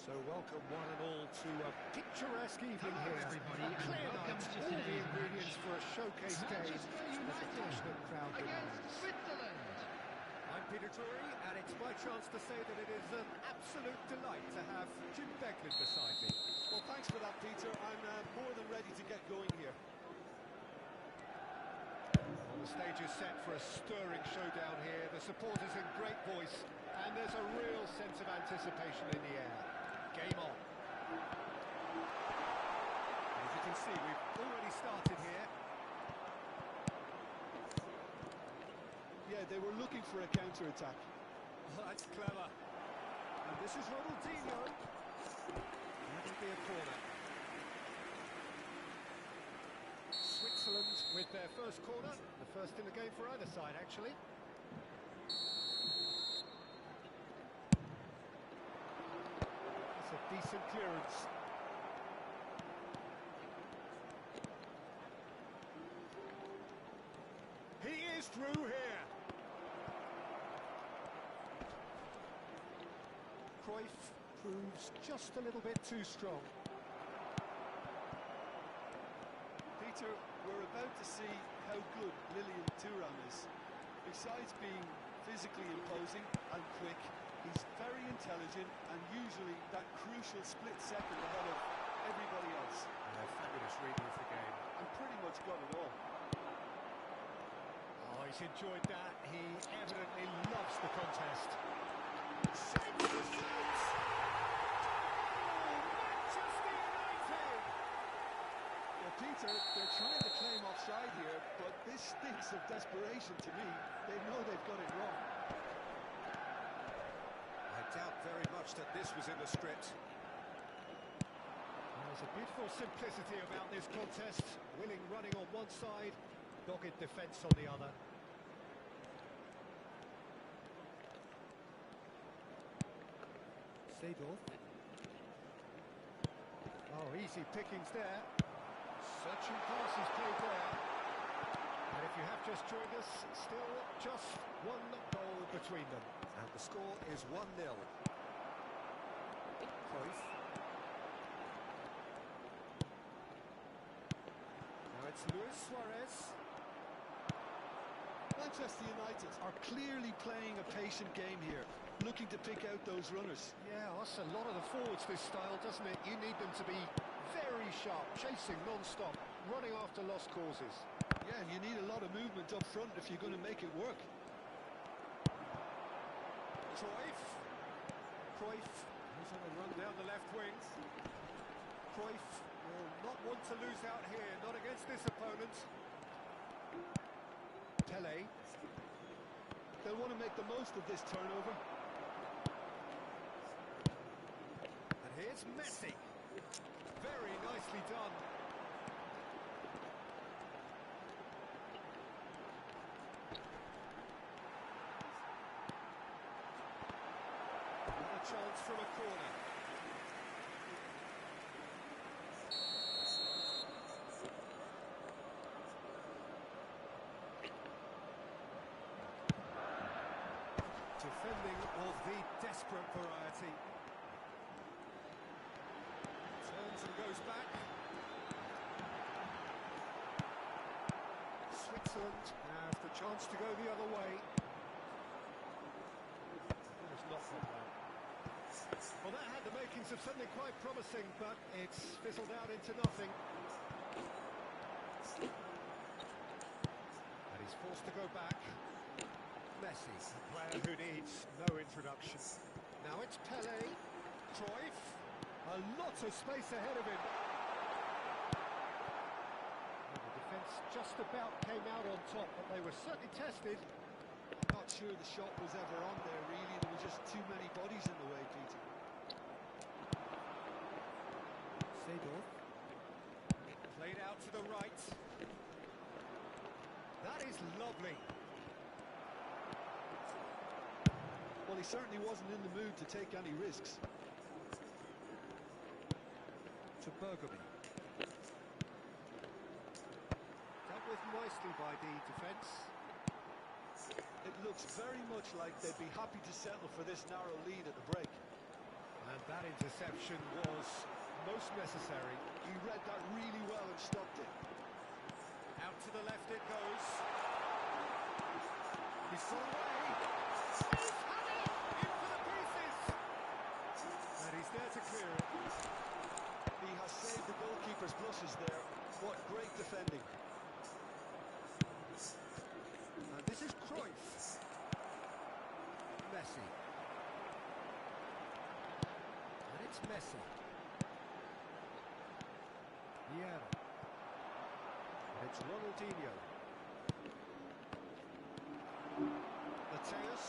So welcome one and all to a picturesque evening here. Everybody, A clear welcome night, to all the today's ingredients match. for a showcase game that the passionate crowd Against demands. Switzerland. I'm Peter Drury, and it's my chance to say that it is an absolute delight to have Jim Beglin beside me. Well, thanks for that, Peter. I'm more than ready to get going here. Well, the stage is set for a stirring showdown here. The supporters in great voice, and there's a real sense of anticipation in the air. Game on. As you can see, we've already started here. Yeah, they were looking for a counter-attack. Oh, that's clever. And this is Ronaldinho. That'll be a corner. Switzerland with their first corner. The first in the game for either side, actually. That's a decent clearance. He is through here. Cruyff proves just a little bit too strong. Peter, we're about to see how good Lilian Thuram is. Besides being physically imposing and quick, he's very intelligent and usually that crucial split second ahead of everybody else. A fabulous reading of the game. And pretty much got it all. Oh, he's enjoyed that. He evidently loves the contest. Well, Peter, they're trying to claim offside here, but this stinks of desperation to me. They know they've got it wrong. I doubt very much that this was in the script. Well, There's a beautiful simplicity about this contest. Willing running on one side, dogged defence on the other. Seedorf. Oh, easy pickings there. Searching passes played there. And if you have just joined us, still just one goal between them. And the score is 1-0. Cruyff. Now it's Luis Suarez. Manchester United are clearly playing a patient game here, looking to pick out those runners. Yeah, that's a lot of the forwards, this style, doesn't it? You need them to be very sharp, chasing non-stop, running after lost causes. Yeah, you need a lot of movement up front if you're going to make it work. Cruyff. He's on a run down the left wing. Cruyff will not want to lose out here, not against this opponent. Pele. They'll want to make the most of this turnover. And here's Messi. Very nicely done. Another chance from a corner. Defending of the desperate variety. Turns and goes back. Switzerland have the chance to go the other way. It's not that bad. Well, that had the makings of something quite promising, but it's fizzled out into nothing. And he's forced to go back. Messi, a player who needs no introduction. Now it's Pele. Cruyff. A lot of space ahead of him. Well, the defence just about came out on top, but they were certainly tested. Not sure the shot was ever on there, really. There were just too many bodies in the way, Peter. Seedorf. Played out to the right. That is lovely. Well, he certainly wasn't in the mood to take any risks. To Bergamy. Dealt with nicely by the defence. It looks very much like they'd be happy to settle for this narrow lead at the break. And that interception was most necessary. He read that really well and stopped it. Out to the left it goes. He's gone away. He's had it! In for the pieces! And he's there to clear it. He has saved the goalkeeper's blushes there. What great defending. And this is Cruyff. Messi. And it's Messi. Vieira. And it's Ronaldinho. Mateus.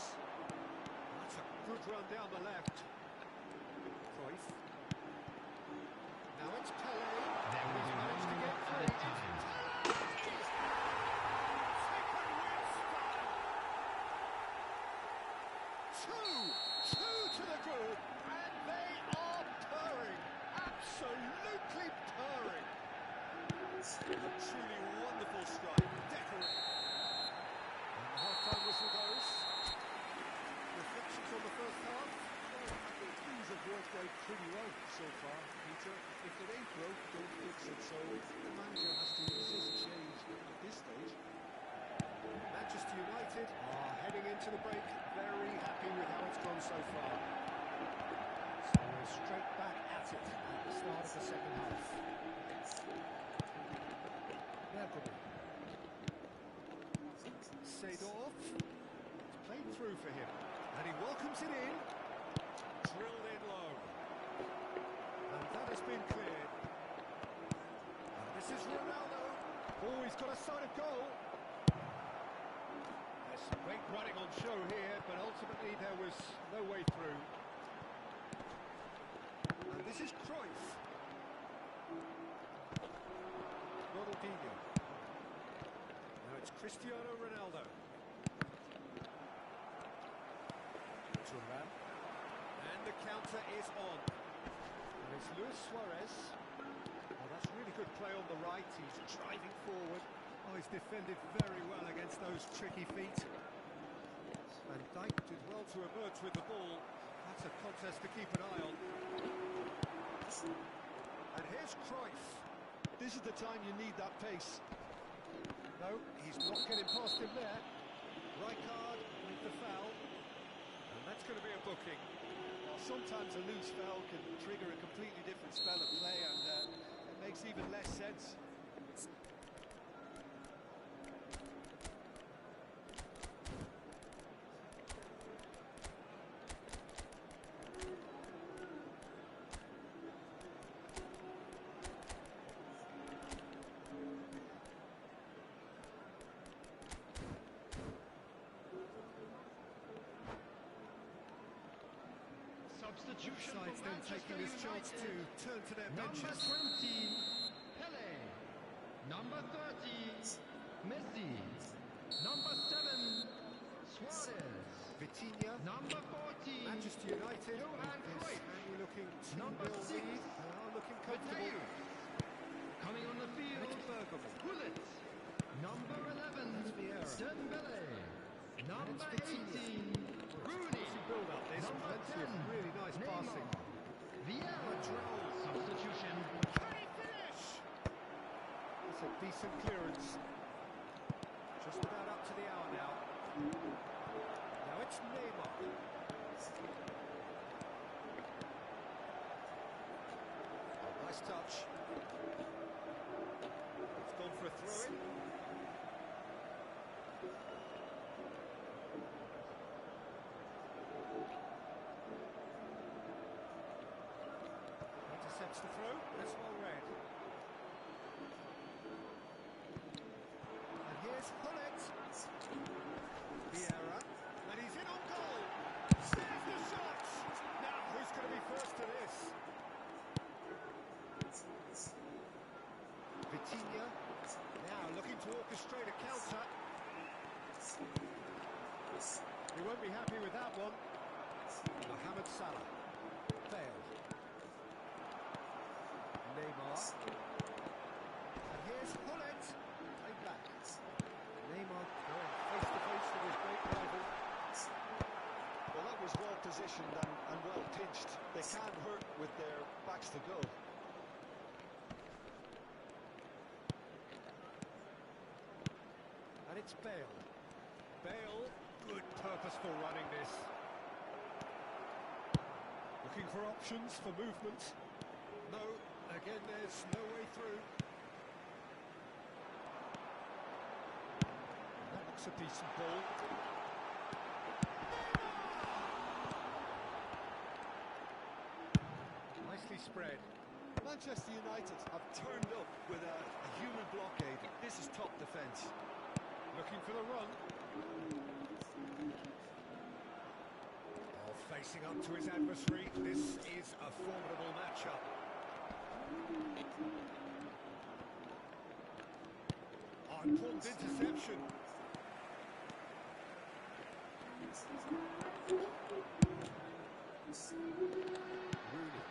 That's a good run down the left. Cruyff. Now it's Pele. He's managed to get free. Two to the good, and they are purring. Absolutely purring. A truly wonderful strike. Decorated. And the half-time whistle goes. Reflections on the first half? Well, I think things have worked out pretty well so far, Peter. If it ain't broke, don't fix it. So the manager has to resist change at this stage. Manchester United are heading into the break very happy with how it's gone so far. So we're straight back at it at the start of the second half. Bergamy. Seedorf. It's played through for him. And he welcomes it in. Drilled in low. And that has been cleared. And this is Ronaldo. Oh, he's got a sight of goal. There's some great running on show here, but ultimately there was no way through. And this is Cruyff. Rafinha. Now it's Cristiano Ronaldo. Thuram. And the counter is on. And it's Luis Suarez. Oh, that's really good play on the right. He's driving forward. Oh, he's defended very well against those tricky feet. And Dijk did well to emerge with the ball. That's a contest to keep an eye on. And here's Cruyff. This is the time you need that pace. No, he's not getting past him there. Rijkaard with the foul. And that's going to be a booking. Well, sometimes a loose foul can trigger a completely different spell of play, and it makes even less sense. Substitution Sides for then Manchester taking this chance to United. turn to their Number benches. 20, Pele. Number 30, Messi. Number 7, Suarez. Vitinha. Number 40, Manchester United Johan with this Cruyff. handy looking Number 2-0 6, lead. They are looking comfortable. Mateu. Coming on the And field, it's Bergamo. Gullit. Number 11, Vieira. Dembele. Number it's Vitinha. 18, Rooney. Build up this, Number plenty of 10, really nice passing. Neymar. Vieira. Substitution. Can he finish? It's a decent clearance. Just about up to the hour now. Now it's Neymar. Oh, nice touch. It's gone for a throw-in. Intercepts the throw. That's well read. And here's Hullet. Vieira. And he's in on goal. Saves the shot. Now, who's going to be first to this? Vitinha. Now looking to orchestrate a counter. He won't be happy with that one. Mohamed Salah. Failed. Neymar. And here's Hullet. Play back. Neymar going face to face with his great rival. Well, that was well positioned and well pitched. They can't hurt with their backs to goal. And it's Bale. Bale, good purposeful running this. Looking for options for movement. No, again there's no way through. That looks a decent ball. Nicely spread. Manchester United have turned up with a human blockade. This is top defence. Looking for the run. Oh, facing up to his adversary. This is a formidable matchup. Oh, important interception. Rooney.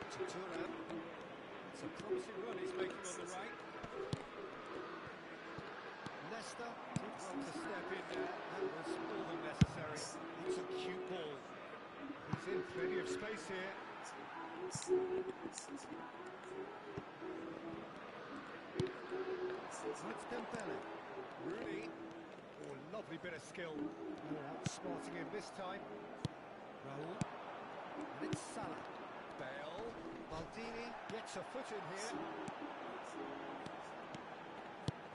To Thuram. It's a promising run he's making on the right. Leicester did well to step in there. That was more than necessary. It's a cute ball. He's in plenty of space here. That's Dembele. Rooney. Oh, lovely bit of skill. Oh, outsmarting him this time. Raul. And it's Salah. Bale. Maldini gets a foot in here.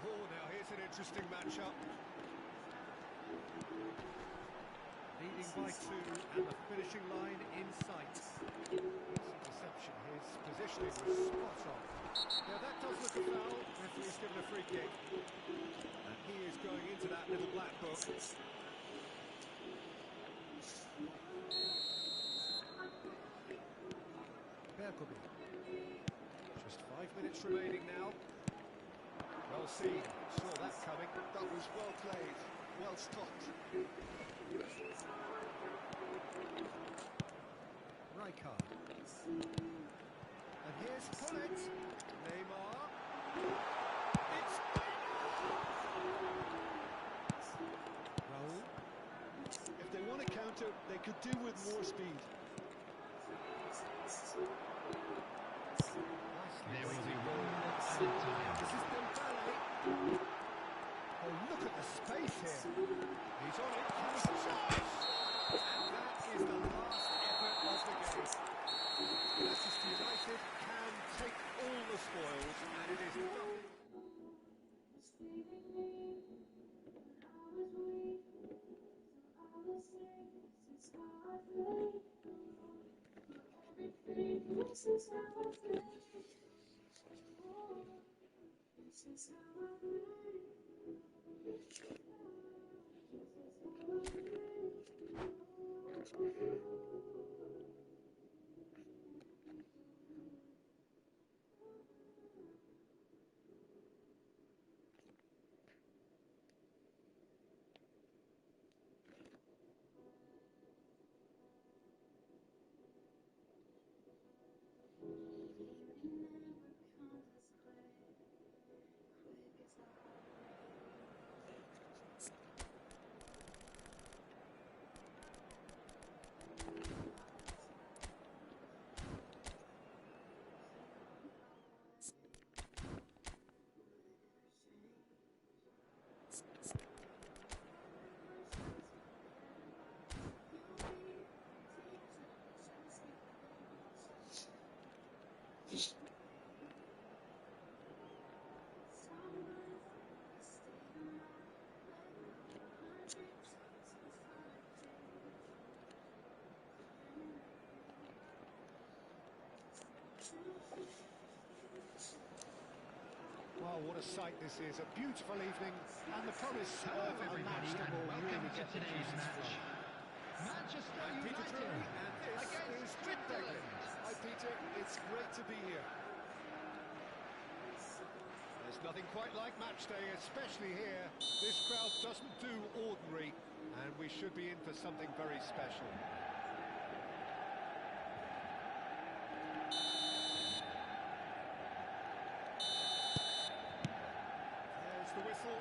Oh, now here's an interesting matchup. Leading by 2 and the finishing line in sight. Interception, his positioning was spot on. Now that does look a foul. Referee's given a free kick. And he is going into that little black book. Berkobi. Just 5 minutes remaining now. Well seen, saw that coming. That was well played, well stopped. Rijkaard. And here's Pullet. Neymar. It's Raul. If they want to counter, they could do with more speed. There will be 1 minute added time. This is Dembele. Oh, look at the space here. He's on it. Can he charge? And that is the last effort of the game. Manchester United can take all the spoils, and it is nothing. Well, what a sight this is. A beautiful evening and the promise Hello of a everybody match that and will welcome really to get the today's juices match. flowing. Manchester I'm Peter United Drury, and this against is Switzerland. Hi, Peter. It's great to be here. There's nothing quite like match day, especially here. This crowd doesn't do ordinary, and we should be in for something very special. There's the whistle.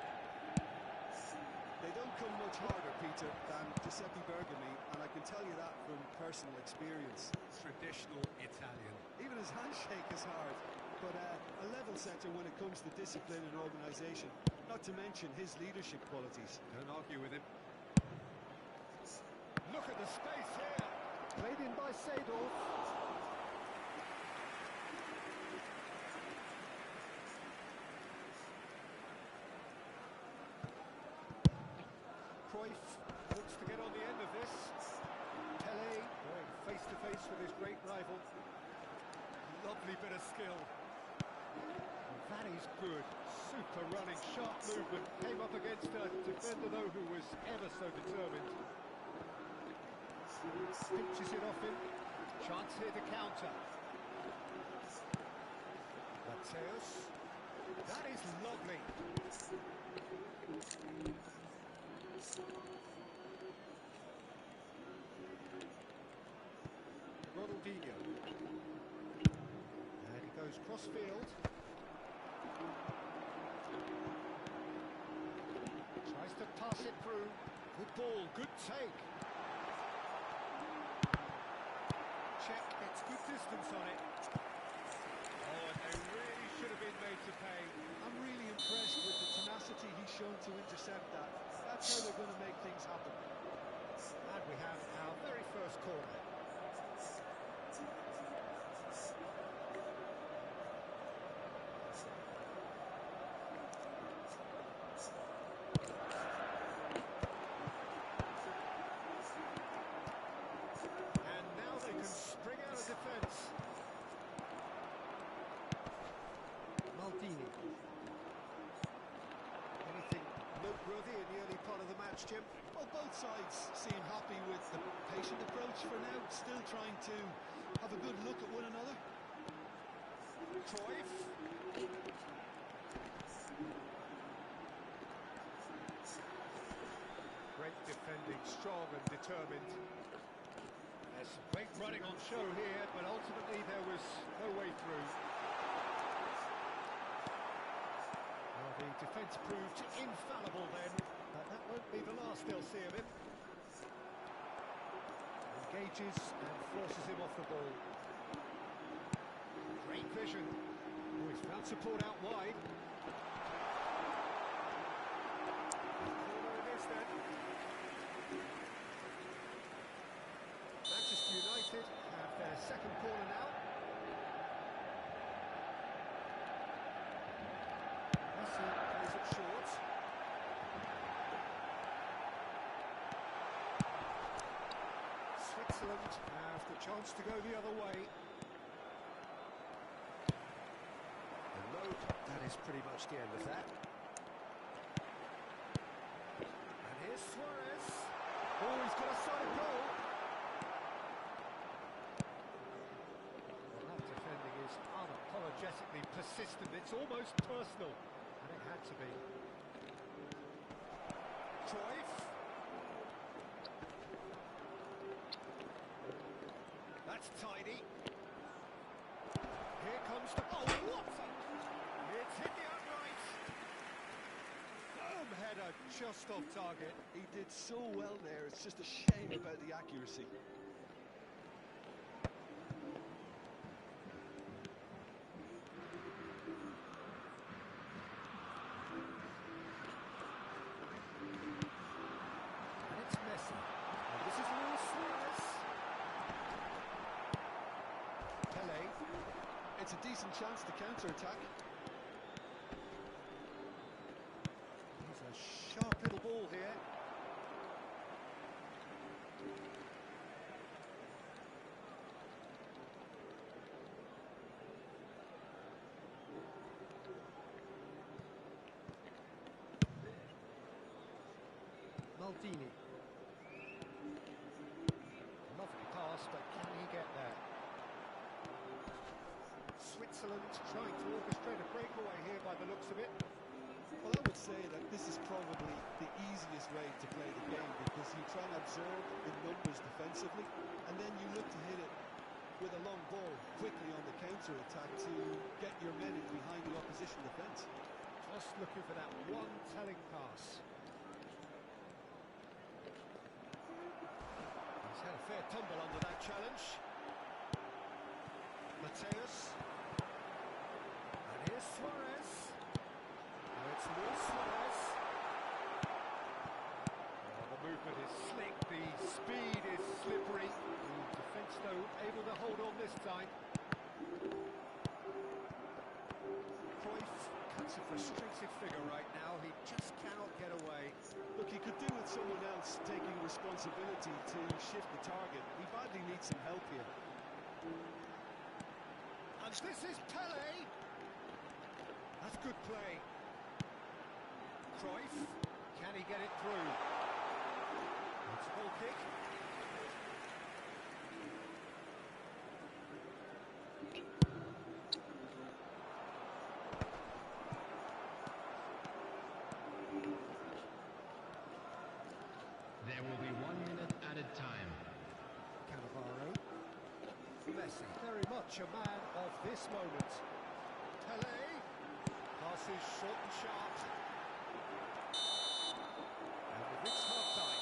They don't come much harder, Peter, than Giuseppe Bergomi, and I can tell you that from personal experience. Traditional Italian. Even his handshake is hard, but a level setter when it comes to discipline and organisation, not to mention his leadership qualities. Don't argue with him. Look at the space here. Played in by Seedorf. Cruyff wants to get on the end of this. Pelé going face to face with his great rival. Lovely bit of skill. That is good. Super running, sharp movement. Came up against a defender though who was ever so determined. Pinches it off him. Chance here to counter. Mateus. That is lovely. Ronaldinho. And he goes cross-field. Tries to pass it through. Good ball, good take. Check, gets good distance on it. Oh, and they really should have been made to pay. I'm really impressed with the tenacity he's shown to intercept that. That's how they're going to make things happen. And we have our very first corner. And now they can spring out of defence. Maldini. Anything noteworthy in the early part of the match, Jim? Well, both sides seem happy with the patient approach for now, still trying to have a good look at one another. Cruyff. Great defending, strong and determined. There's some great running on show here, but ultimately there was no way through. Well, the defence proved infallible then, but that won't be the last they'll see of him. Engages and forces him off the ball. Great vision. Oh, he's found support out wide. Corner it is then. Manchester United have their second corner now. Messi plays it short. Switzerland have the chance to go the other way. And no, that is pretty much the end of that. And here's Suarez. Oh, he's got a solid goal. Well, that defending is unapologetically persistent. It's almost personal. And it had to be. Cruyff. That's tidy. Here comes the... Oh, what? It's hit the upright. Boom, header just off target. He did so well there, it's just a shame about the accuracy. And it's Messi. And this is Luis Suarez. Pele. It's a decent chance to counter-attack. He's a sharp little ball here. Maldini. Lovely pass, but can he get there? Switzerland trying to orchestrate a breakaway here by the looks of it. Well, I would say that this is probably the easiest way to play the game because you try and absorb the numbers defensively and then you look to hit it with a long ball quickly on the counter-attack to get your men in behind the opposition defence. Just looking for that one telling pass. He's had a fair tumble under that challenge. Mateus. And here's Suarez. Now it's Luis Suarez. Oh, the movement is slick, the speed is slippery. The defence, though, able to hold on this time. Cruyff cuts a frustrated figure right now. He just cannot get away. Look, he could do with someone else taking responsibility to shift the target. He badly needs some help here. And this is Pele. That's good play. Cruyff, can he get it through? It's a goal kick. There will be 1 minute added time. Cannavaro. Messi, very much a man of this moment. Pele. Passes short and sharp. And we've reached half-time.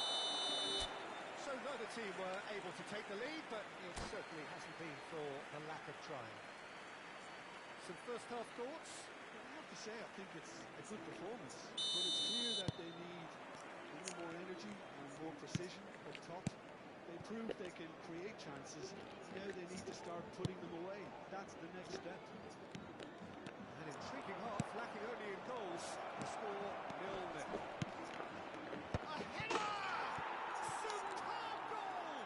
So neither team were able to take the lead, but it certainly hasn't been for the lack of trying. Some first-half thoughts? I have to say, I think it's a good performance, but it's clear that they need a little more energy and more precision up top. They proved they can create chances. Now they need to start putting them away. That's the next step. An intriguing half, lacking only in goals. The score 0-0. A header! Superb goal!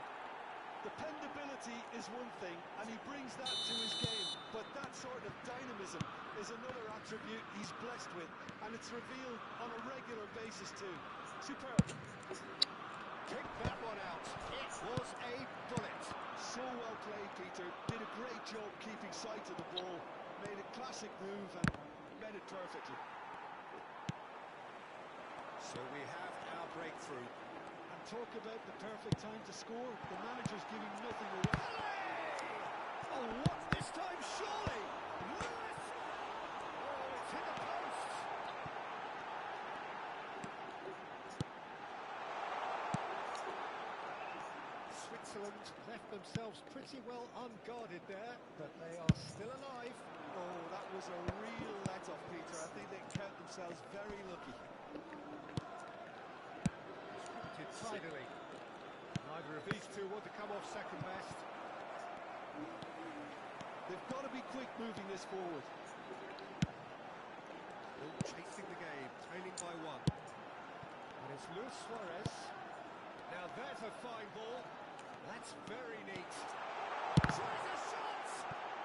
Dependability is one thing, and he brings that to his game. But that sort of dynamism is another attribute he's blessed with, and it's revealed on a regular basis too. Superb. Kick that one out. It was a bullet. So well played, Peter. Did a great job keeping sight of the ball. made a classic move and read it perfectly. So we have our breakthrough. And talk about the perfect time to score. The manager's giving nothing away. Oh, what this time, surely? Lewis! Oh, it's hit the post. Switzerland left themselves pretty well unguarded there, but they are still alive. Oh, that was a real let-off, Peter. I think they count themselves very lucky. Distributed tidily. Neither of these two want to come off second best. They've got to be quick moving this forward. Still chasing the game, trailing by one. And it's Luis Suarez. Now there's a fine ball. That's very neat. Tries a shot!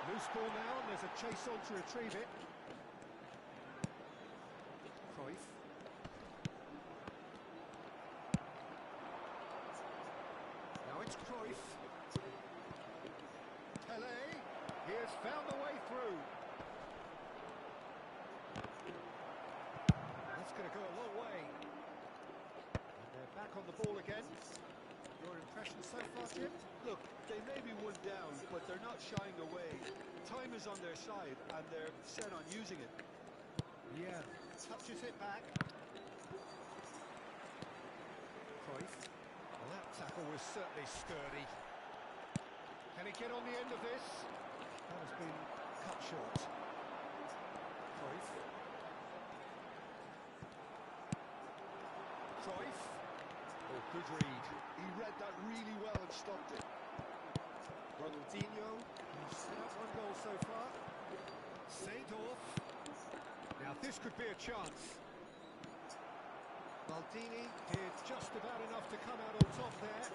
Loose ball now, and there's a chase on to retrieve it. Cruyff. Now it's Cruyff. Pele, he has found a way through. That's going to go a long way. And they're back on the ball again. Your impression so far, Jim? Look, they may be one down, but they're not shying away. Time is on their side, and they're set on using it. Yeah, touches it back. Cruyff. Well, that tackle was certainly sturdy. Can he get on the end of this? That has been cut short. Cruyff. Cruyff. Oh, good read. He read that really well and stopped it. Ronaldinho. He's set up one goal so far. Seedorf. Now this could be a chance. Maldini did just about enough to come out on top there.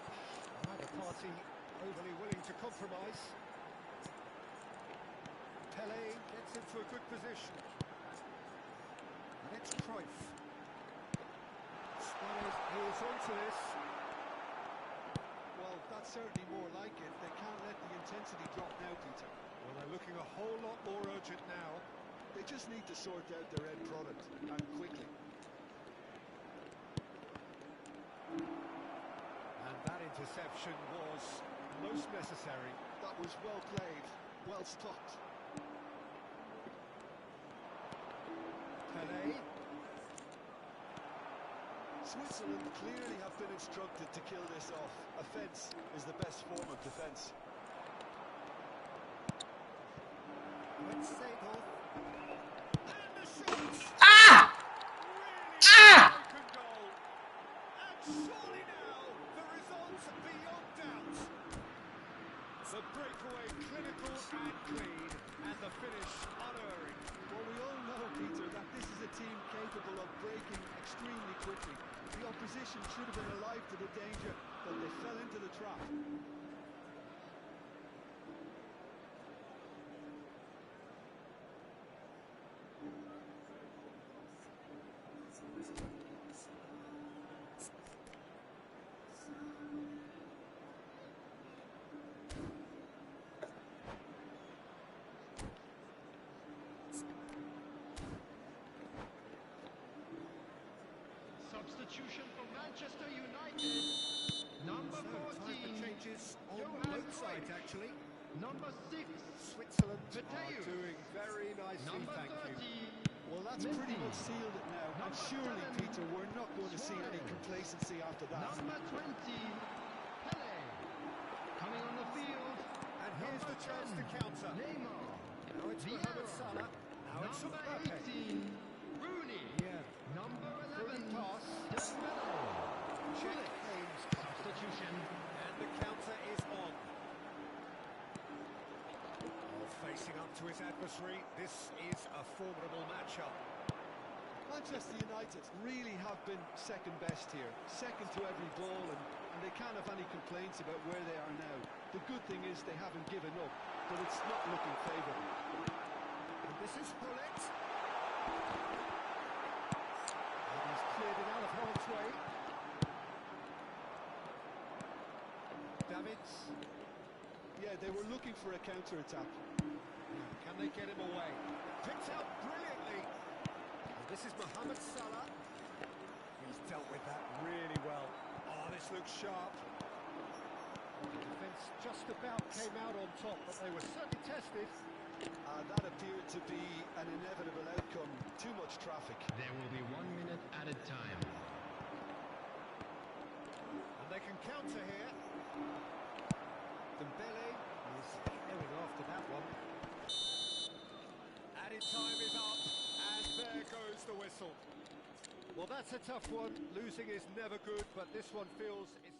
Neither party overly willing to compromise. Pele gets into a good position. And it's Cruyff. Suarez is onto this. Well, that's certainly more like it. They can't let the intensity drop now, Peter. Well, they're looking a whole lot more urgent now. They just need to sort out their end product, and quickly. And that interception was most necessary. That was well played, well stopped. Pele. Switzerland clearly have been instructed to kill this off. Offence is the best form of defence. Let's say goal. And the shot! Ah! Really Ah! broken goal. And surely now, the result beyond doubt. The breakaway clinical and clean, and the finish unerring. Well, we all know, Peter, that this is a team capable of breaking extremely quickly. The opposition should have been alive to the danger, but they fell into the trap. Substitution for Manchester United. Number So, time for 14. changes on Johan both sides, Cruyff. actually. Number 6. Switzerland are Matthews. doing very nicely, Number thank 30. you. Well, that's Messi. pretty much sealed it now. And Number surely, 7. Peter, we're not going to see any Suarez. complacency after that. Number 20. Pele. Coming on the field. And here's Number the chance to 10. counter. Neymar. Now it's Mohamed Vieira. Salah. Now it's Number Mbappe. 18. Rooney. Yeah. Number Through 11. pass. Dembele. Check Gullit. aims. Substitution. And the counter is on. Oh, facing up to his adversary, this is a formidable matchup. Manchester United really have been second best here, second to every ball, and they can't have any complaints about where they are now. The good thing is they haven't given up, but it's not looking favourable. And this is Gullit. And he's cleared it out of harm's way. Davids. Yeah, they were looking for a counter-attack. Yeah, Can they get him away? Picked out brilliantly. And this is Mohamed Salah. He's dealt with that really well. Oh, this looks sharp. The defence just about came out on top, but they were certainly tested. That appeared to be an inevitable outcome. Too much traffic. There will be 1 minute added time. And they can counter here. Dembele is going after that one. Added time is up, and there goes the whistle. Well, that's a tough one. Losing is never good, but this one feels it's...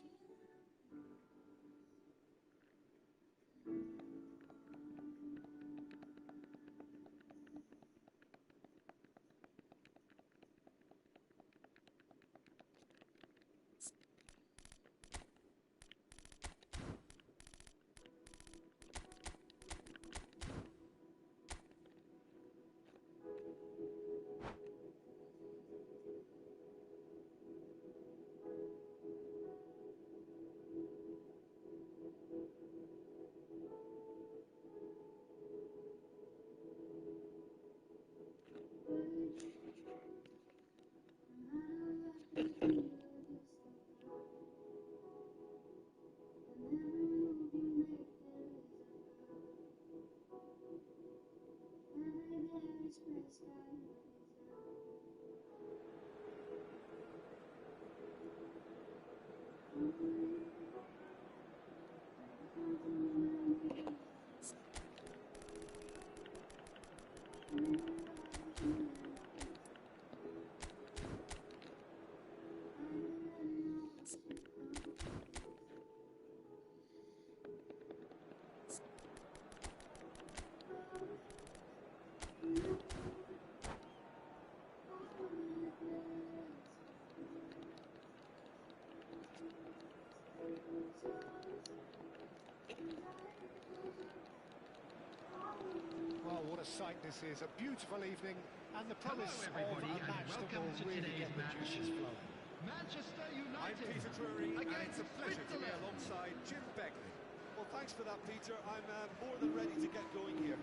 Well, what a sight this is. A beautiful evening and the promise Hello, everybody, of a and match that welcome will to really today's get the match. juices flowing. Manchester I'm United. Peter Drury, and it's a against pleasure to be Switzerland. alongside Jim Begley. Well, thanks for that, Peter. I'm more than ready to get going here.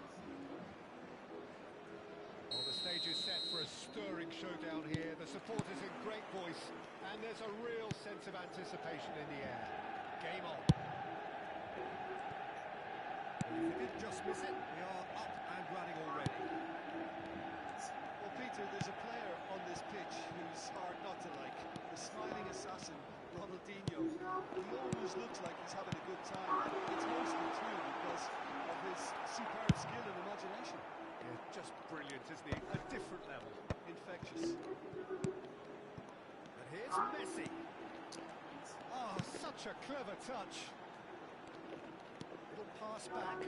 Well, the stage is set for a stirring showdown here. The supporters in great voice, and there's a real sense of anticipation in the air. Game on. Well, if we did just miss it, we are up and running already. Well, Peter, there's a player on this pitch who's hard not to like. The smiling assassin, Ronaldinho. He always looks like he's having a good time. It's mostly true because of his superb skill and imagination. Yeah, just brilliant, isn't he? A different level. Infectious. And here's Messi. Oh, such a clever touch. Little pass back.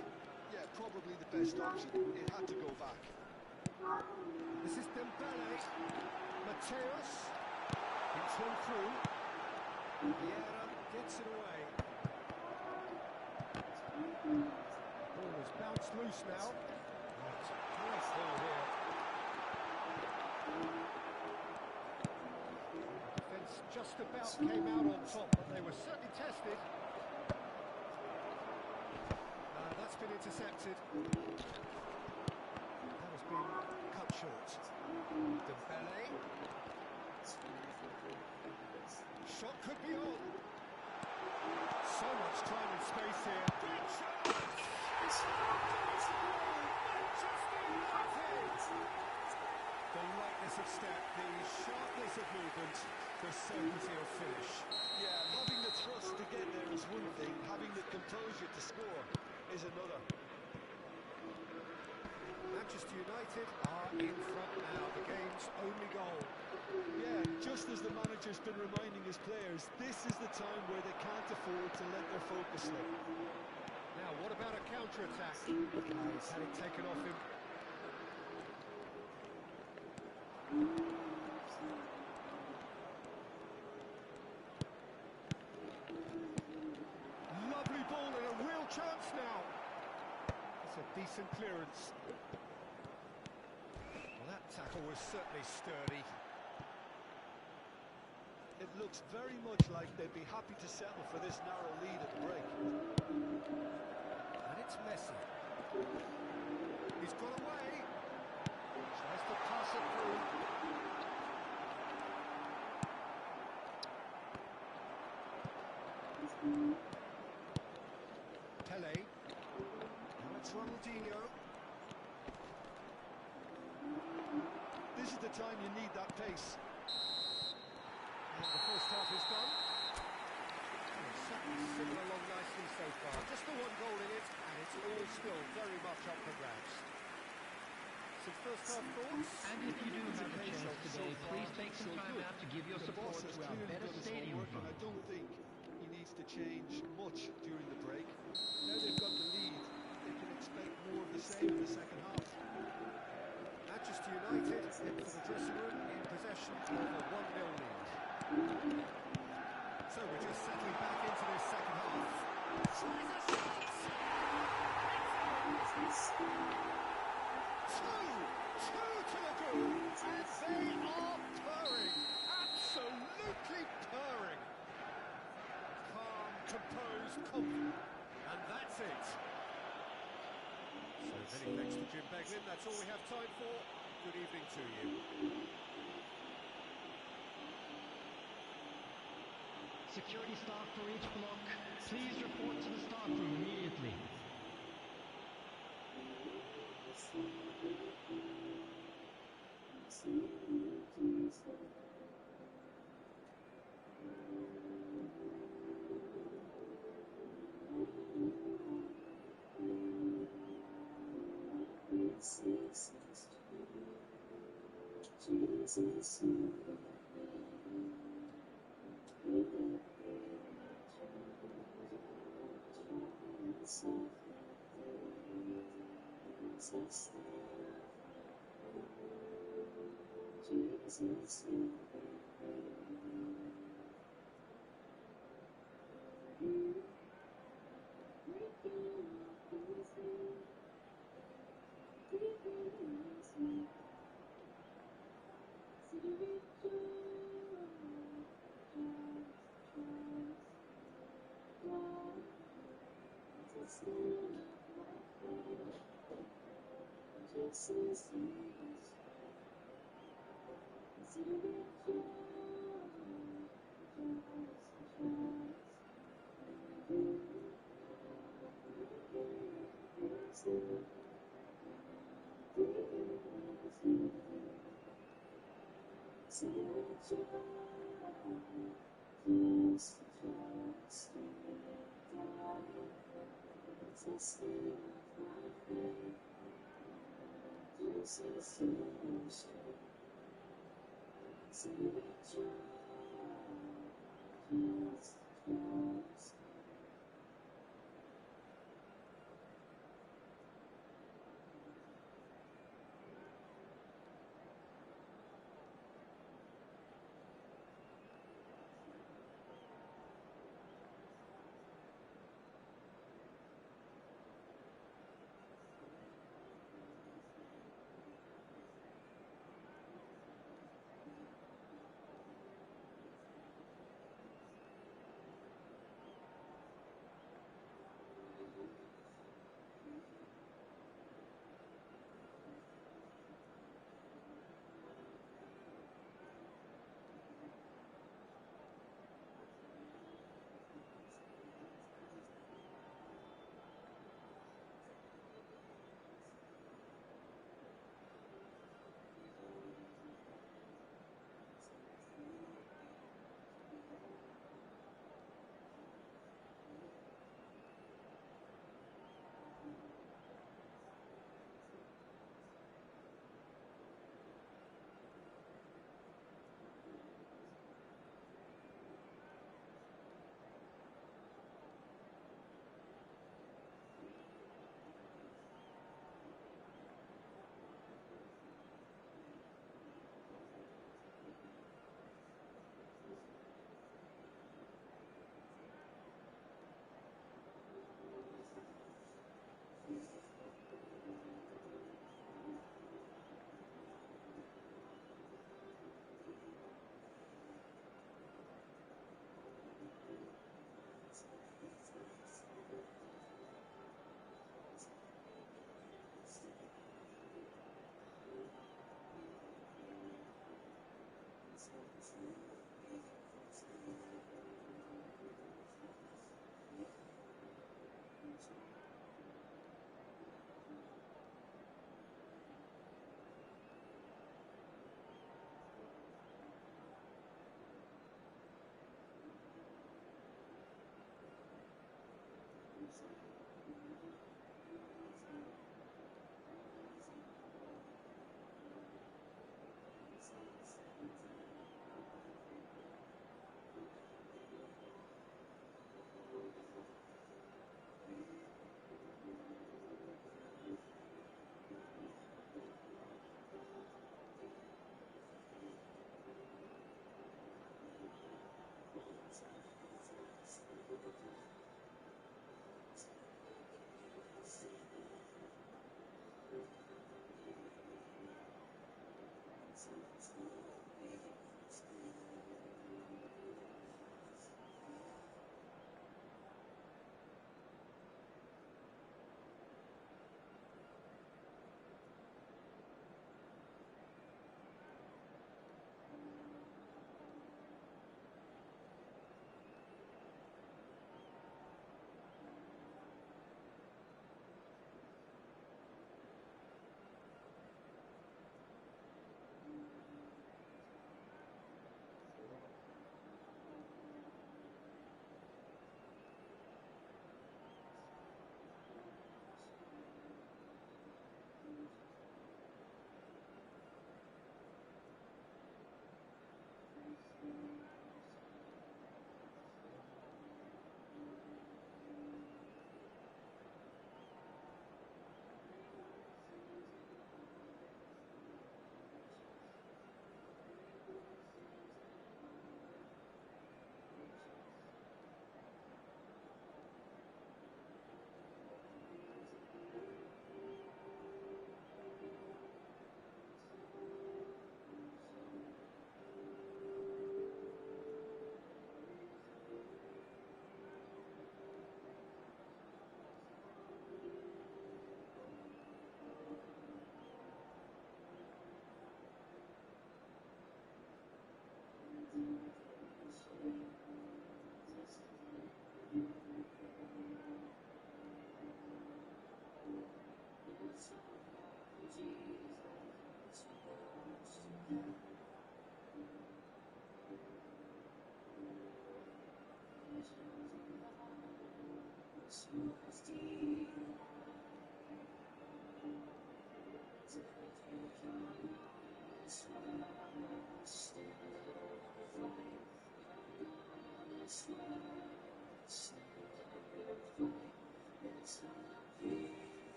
Yeah, probably the best option. It had to go back. This is Dembele. Mateus. It's one through. Vieira gets it away. Ball is bounced loose now. That's a great ball here. Defence just about came out on top, but they were certainly tested. That's been intercepted. That has been cut short. Dembele. Shot could be on. So much time and space here. Great shot! Manchester United! The lightness of step, the sharpness of movement, the certainty of finish. Yeah, having the thrust to get there is one thing. Having the composure to score is another. Manchester United are in front now. The game's only goal. Yeah, just as the manager's been reminding his players, this is the time where they can't afford to let their focus slip. Now, what about a counter-attack? He's had it taken off him. Lovely ball and a real chance now. That's a decent clearance. Well, that tackle was certainly sturdy. It looks very much like they'd be happy to settle for this narrow lead at the break. And it's Messi. He's got away. Tries to pass it through. Pele. Now it's Ronaldinho. This is the time you need that pace. And the first half is done. And it's certainly sitting along nicely so far. Just the one goal in it, and it's all still very much up for grabs. Some first half thoughts? And if you do have a chance today, please take some time out to give your The support boss has to our clearly better done his stadium homework, and fund. I don't think he needs to change much during the break. Now they've got the lead, they can expect more of the same in the second half. Manchester United head for the dressing room in possession of a 1-0 lead. So we're just settling back into this second half. Tries a shot! Two to the goal, and they are purring, absolutely purring. Calm, composed, confident, and that's it. So many thanks to Jim Beglin, that's all we have time for. Good evening to you. Security staff for each block, please report to the staff room immediately.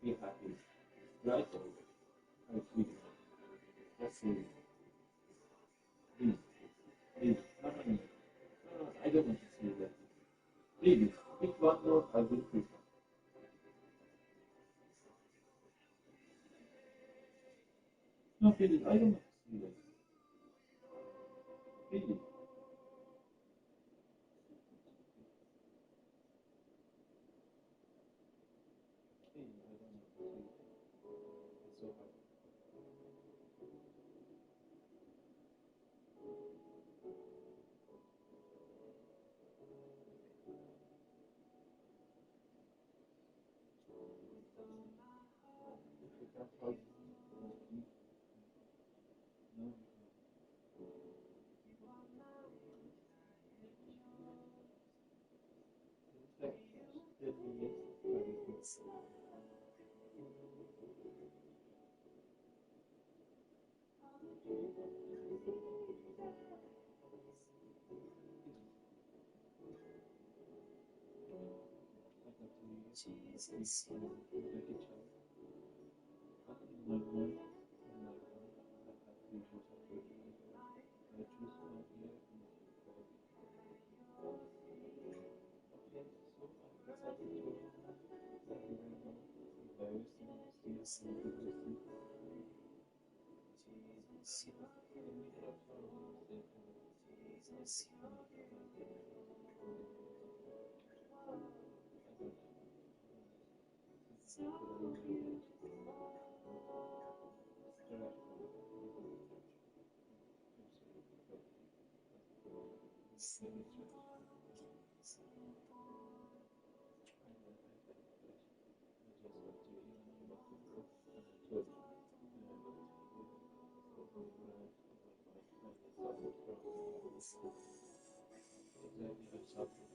be happy. Right away. I feel that's it. Please, please, no, no, no, no, I don't want to see that. Please, pick one more, I will pick. No, please, I don't want to see that. Please. Please, I don't want to see that. It's so hard. If you can't help, no, it's like 30 years, Jesus, like a child. But in my mind, I have 3 years of waiting. I choose one year and okay, so I decided to everywhere now. If I was still interesting, and we have some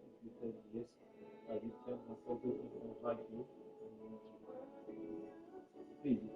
if you tell yes, I will tell myself that I don't like you and you want to please.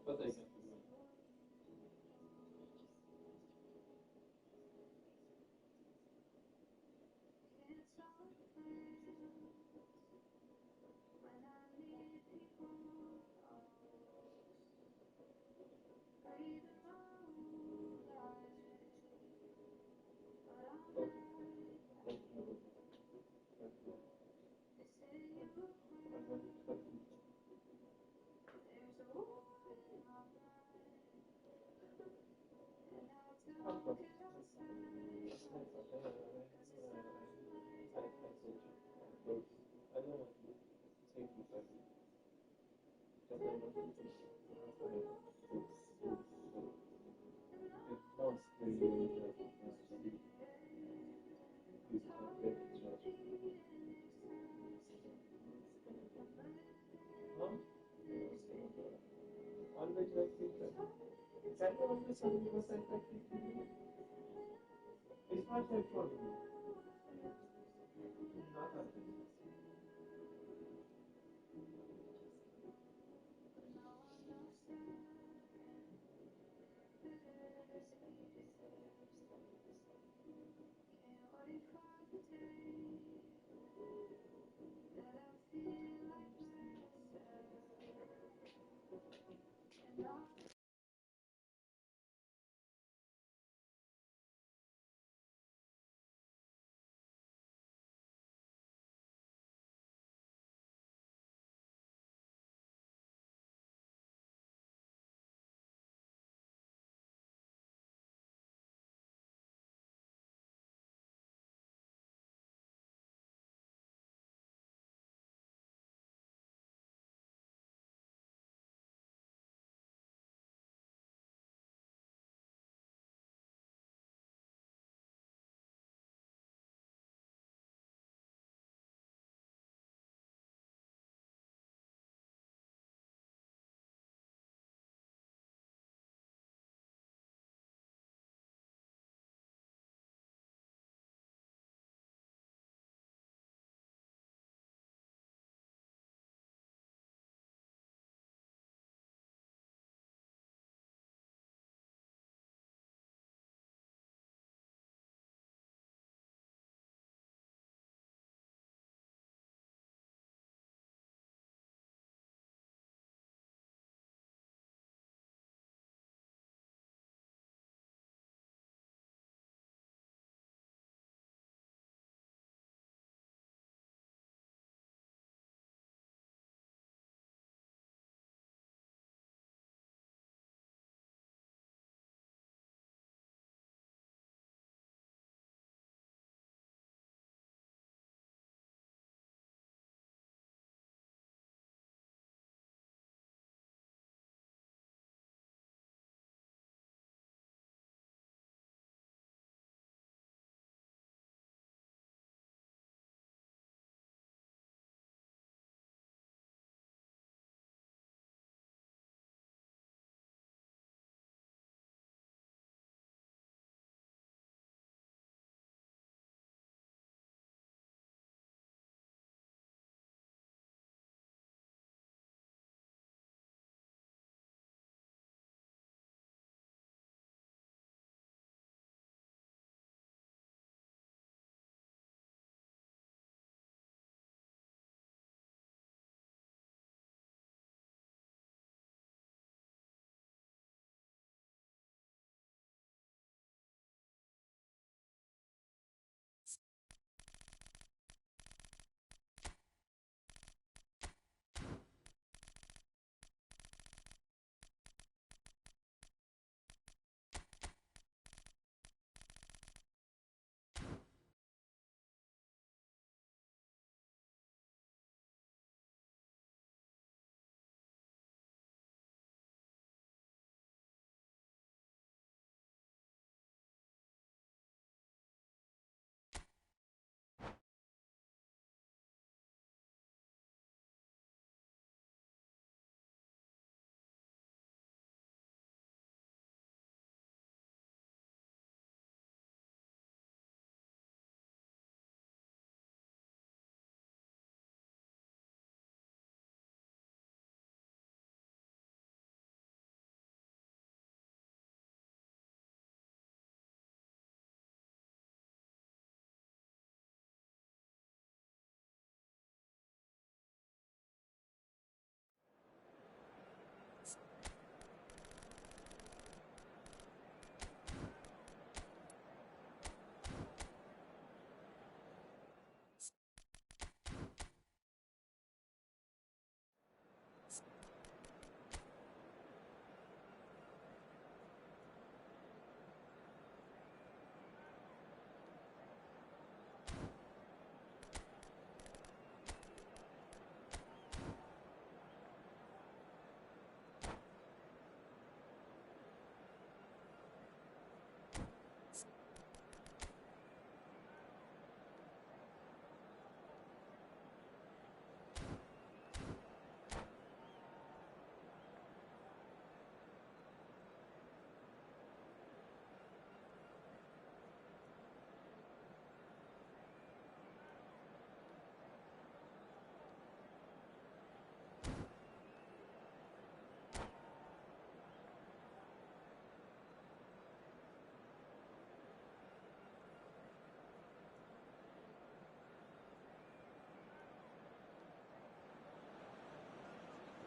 But I can like that. Can you understand the side like it's not like for me. Not that.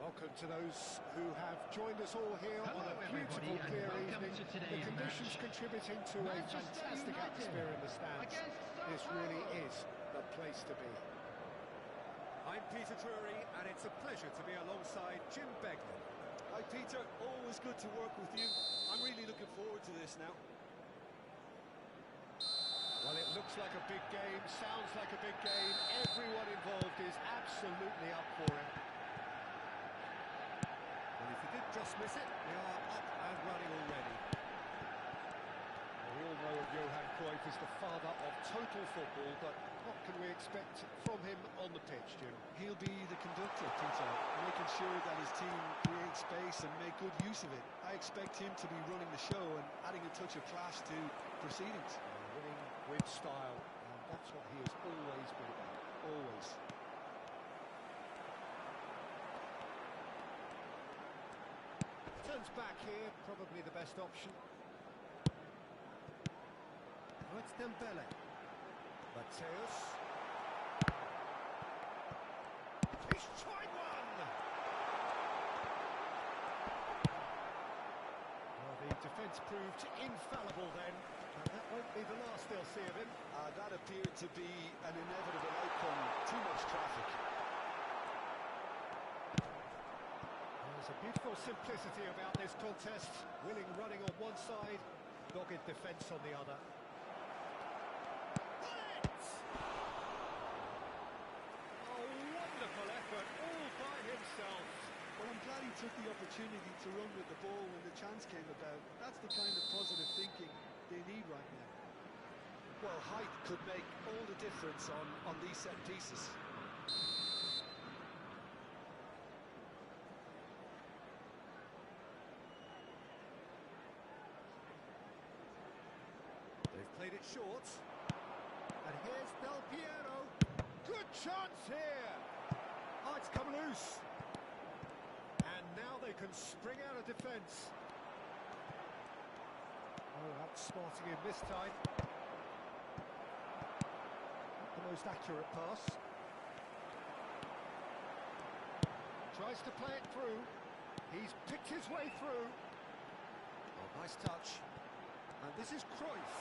Welcome to those who have joined us all here Hello, on a beautiful, everybody, and clear welcome evening. to The today's conditions match. contributing to a Manchester fantastic United atmosphere in the stands. against Sao This really Paulo. is the place to be. I'm Peter Drury, and it's a pleasure to be alongside Jim Beglin. Hi Peter, always good to work with you. I'm really looking forward to this now. Well, it looks like a big game, sounds like a big game. Everyone involved is absolutely up for it. Well, if you did just miss it, we are up and running already. Well, we all know of Johan Cruyff as the father of total football, but what can we expect from him on the pitch, Jim? He'll be the conductor, Peter, making sure that his team creates space and make good use of it. I expect him to be running the show and adding a touch of class to proceedings. Winning with style, and that's what he has always been about, always. Turns back here, probably the best option. Oh, it's Dembele. Mateus. He's tried one! Well, the defence proved infallible then, and that won't be the last they'll see of him. That appeared to be an inevitable outcome. Too much traffic. There's a beautiful simplicity about this contest. Willing running on one side, dogged defence on the other. Oh, wonderful effort, all by himself. Well, I'm glad he took the opportunity to run with the ball when the chance came about. That's the kind of positive thinking they need right now. Well, height could make all the difference on these set pieces. They've played it short. And here's Del Piero. Good chance here. Oh, it's come loose. And now they can spring out of defence. Oh, outsmarting him this time. Not the most accurate pass. Tries to play it through. He's picked his way through. Oh, nice touch. And this is Cruyff.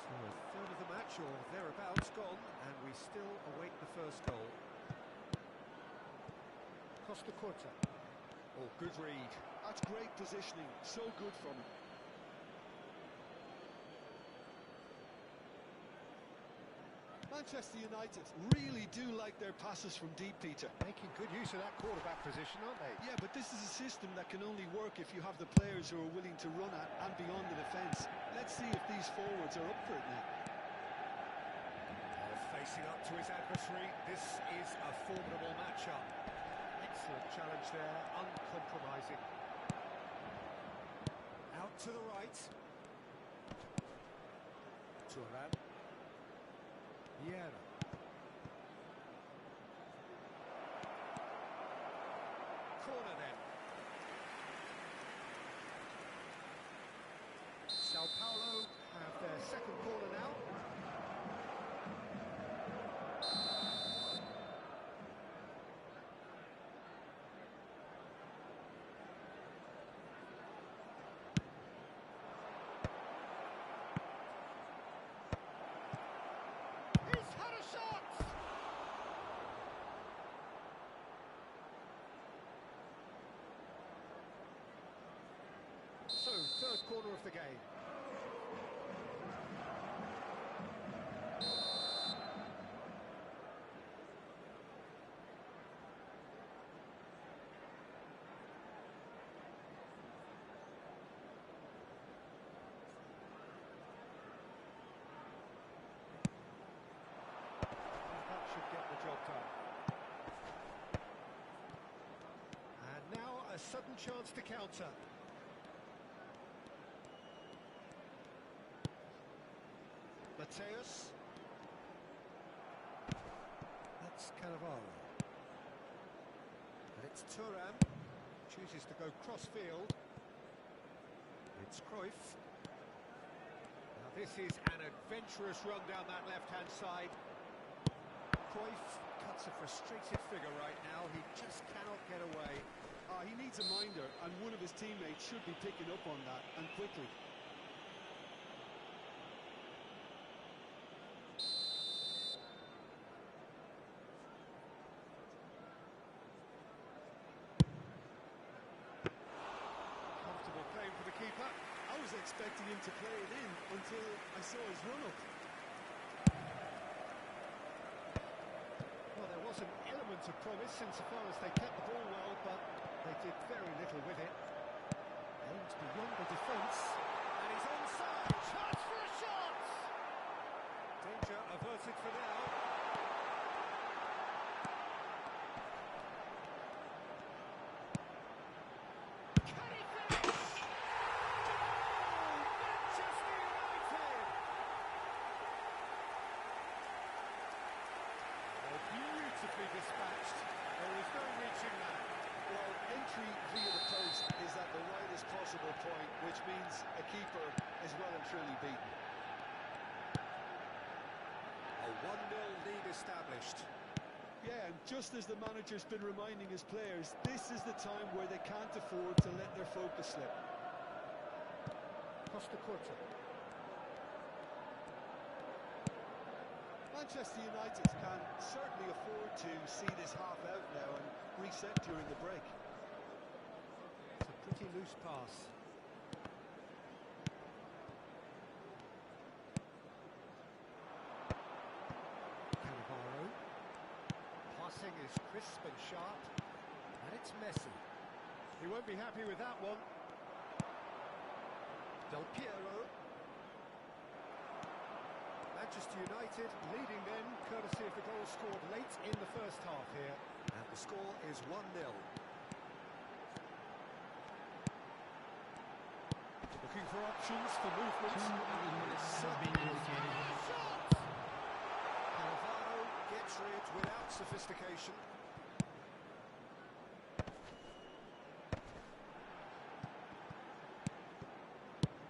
So a third of the match or thereabouts gone, and we still await the first goal. Costa Curta. Oh, good read. That's great positioning. So good from him. Manchester United really do like their passes from deep, Peter. Making good use of that quarterback position, aren't they? Yeah, but this is a system that can only work if you have the players who are willing to run at and beyond the defence. Let's see if these forwards are up for it now. Facing up to his adversary, this is a formidable matchup. Excellent challenge there, uncompromising. Out to the right. Thuram. Vieira. Corner then. Sao Paulo have their second corner now. He's had a shot! So, third corner of the game. That should get the job done. And now a sudden chance to counter. Mateus. That's Cannavaro. And it's Thuram. Chooses to go cross-field. It's Cruyff. Now this is an adventurous run down that left-hand side. Cruyff cuts a frustrated figure right now. He just cannot get away. He needs a minder, and one of his teammates should be picking up on that, and quickly. Comfortable claim for the keeper. I was expecting him to play it in until I saw his run-up. Well, there was an element of promise insofar as they kept the ball well, but they did very little with it. Aimed beyond the defence, and he's onside. Chance for a shot! Danger averted for now. Can he finish? Manchester United! Beautifully dispatched. There is no reaching that. Well, entry via the post is at the widest possible point, which means a keeper is well and truly beaten. A 1-0 lead established. Yeah, and just as the manager's been reminding his players, this is the time where they can't afford to let their focus slip. Costa Curta. Manchester United can certainly afford to see this half out now and reset during the break. It's a pretty loose pass. Cannavaro. Passing is crisp and sharp, and it's Messi. He won't be happy with that one. Del Piero. Manchester United leading then, courtesy of the goal scored late in the first half here. And the score is 1-0. Looking for options for movement. 2 minutes have been indicated. Shot! Cannavaro gets rid without sophistication.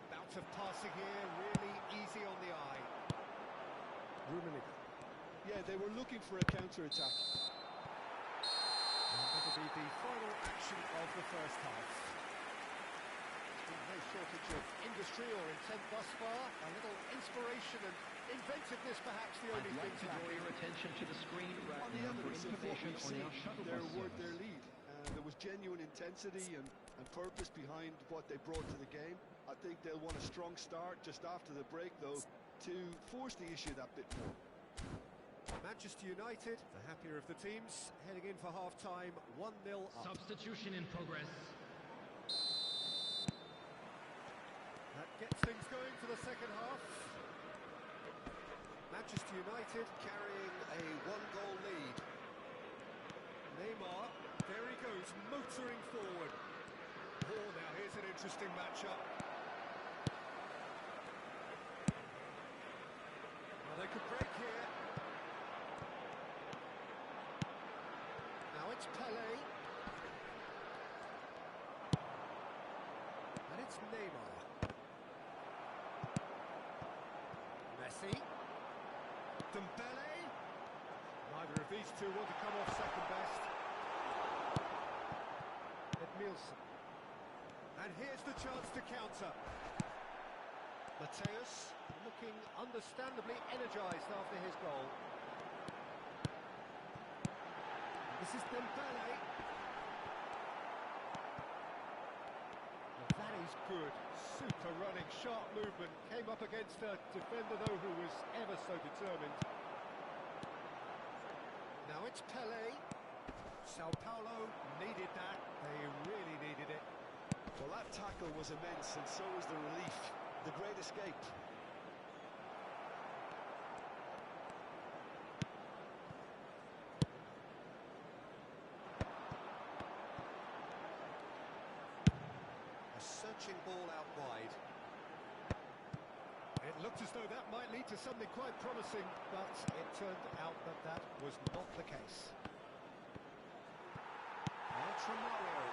Bout of passing here, really easy on the eye. Rummenigge. Yeah, they were looking for a counter-attack. And that'll be the final action of the first half. There's been no shortage of industry or intent thus far. A little inspiration and inventiveness perhaps the only I'd thing like to draw your attention to the screen right On the now for evidence of what information we've on seen, our shuttle their bus word, their service. lead. There was genuine intensity and purpose behind what they brought to the game. I think they'll want a strong start just after the break, though, to force the issue that bit more. Manchester United, the happier of the teams, heading in for half-time, 1-0 up. Substitution in progress. That gets things going for the second half. Manchester United carrying a 1-goal lead. Neymar, there he goes, motoring forward. Oh, now here's an interesting matchup. Well, they could break here. Now it's Pelé. And it's Neymar. Messi. Dembele. Neither of these two want to come off second best. Edmilson. And here's the chance to counter. Mateus looking understandably energised after his goal. This is Dembele. Well, that is good. Super running, sharp movement. Came up against a defender, though, who was ever so determined. Now it's Pelé. Sao Paulo needed that. They really needed it. Well, that tackle was immense, and so was the relief. The great escape. A searching ball out wide. It looked as though that might lead to something quite promising, but it turned out that that was not the case. Mario.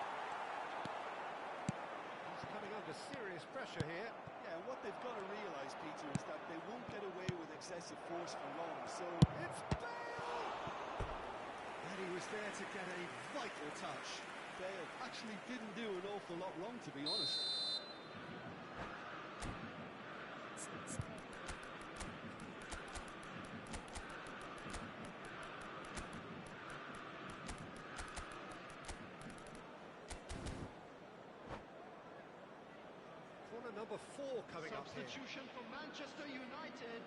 He's coming under serious pressure here. Yeah, and what they've got to realise, Peter, is that they won't get away with excessive force for long, so... It's Bale! And he was there to get a vital touch. Bale actually didn't do an awful lot wrong, to be honest. Corner number 4 coming up here. Substitution for Manchester United.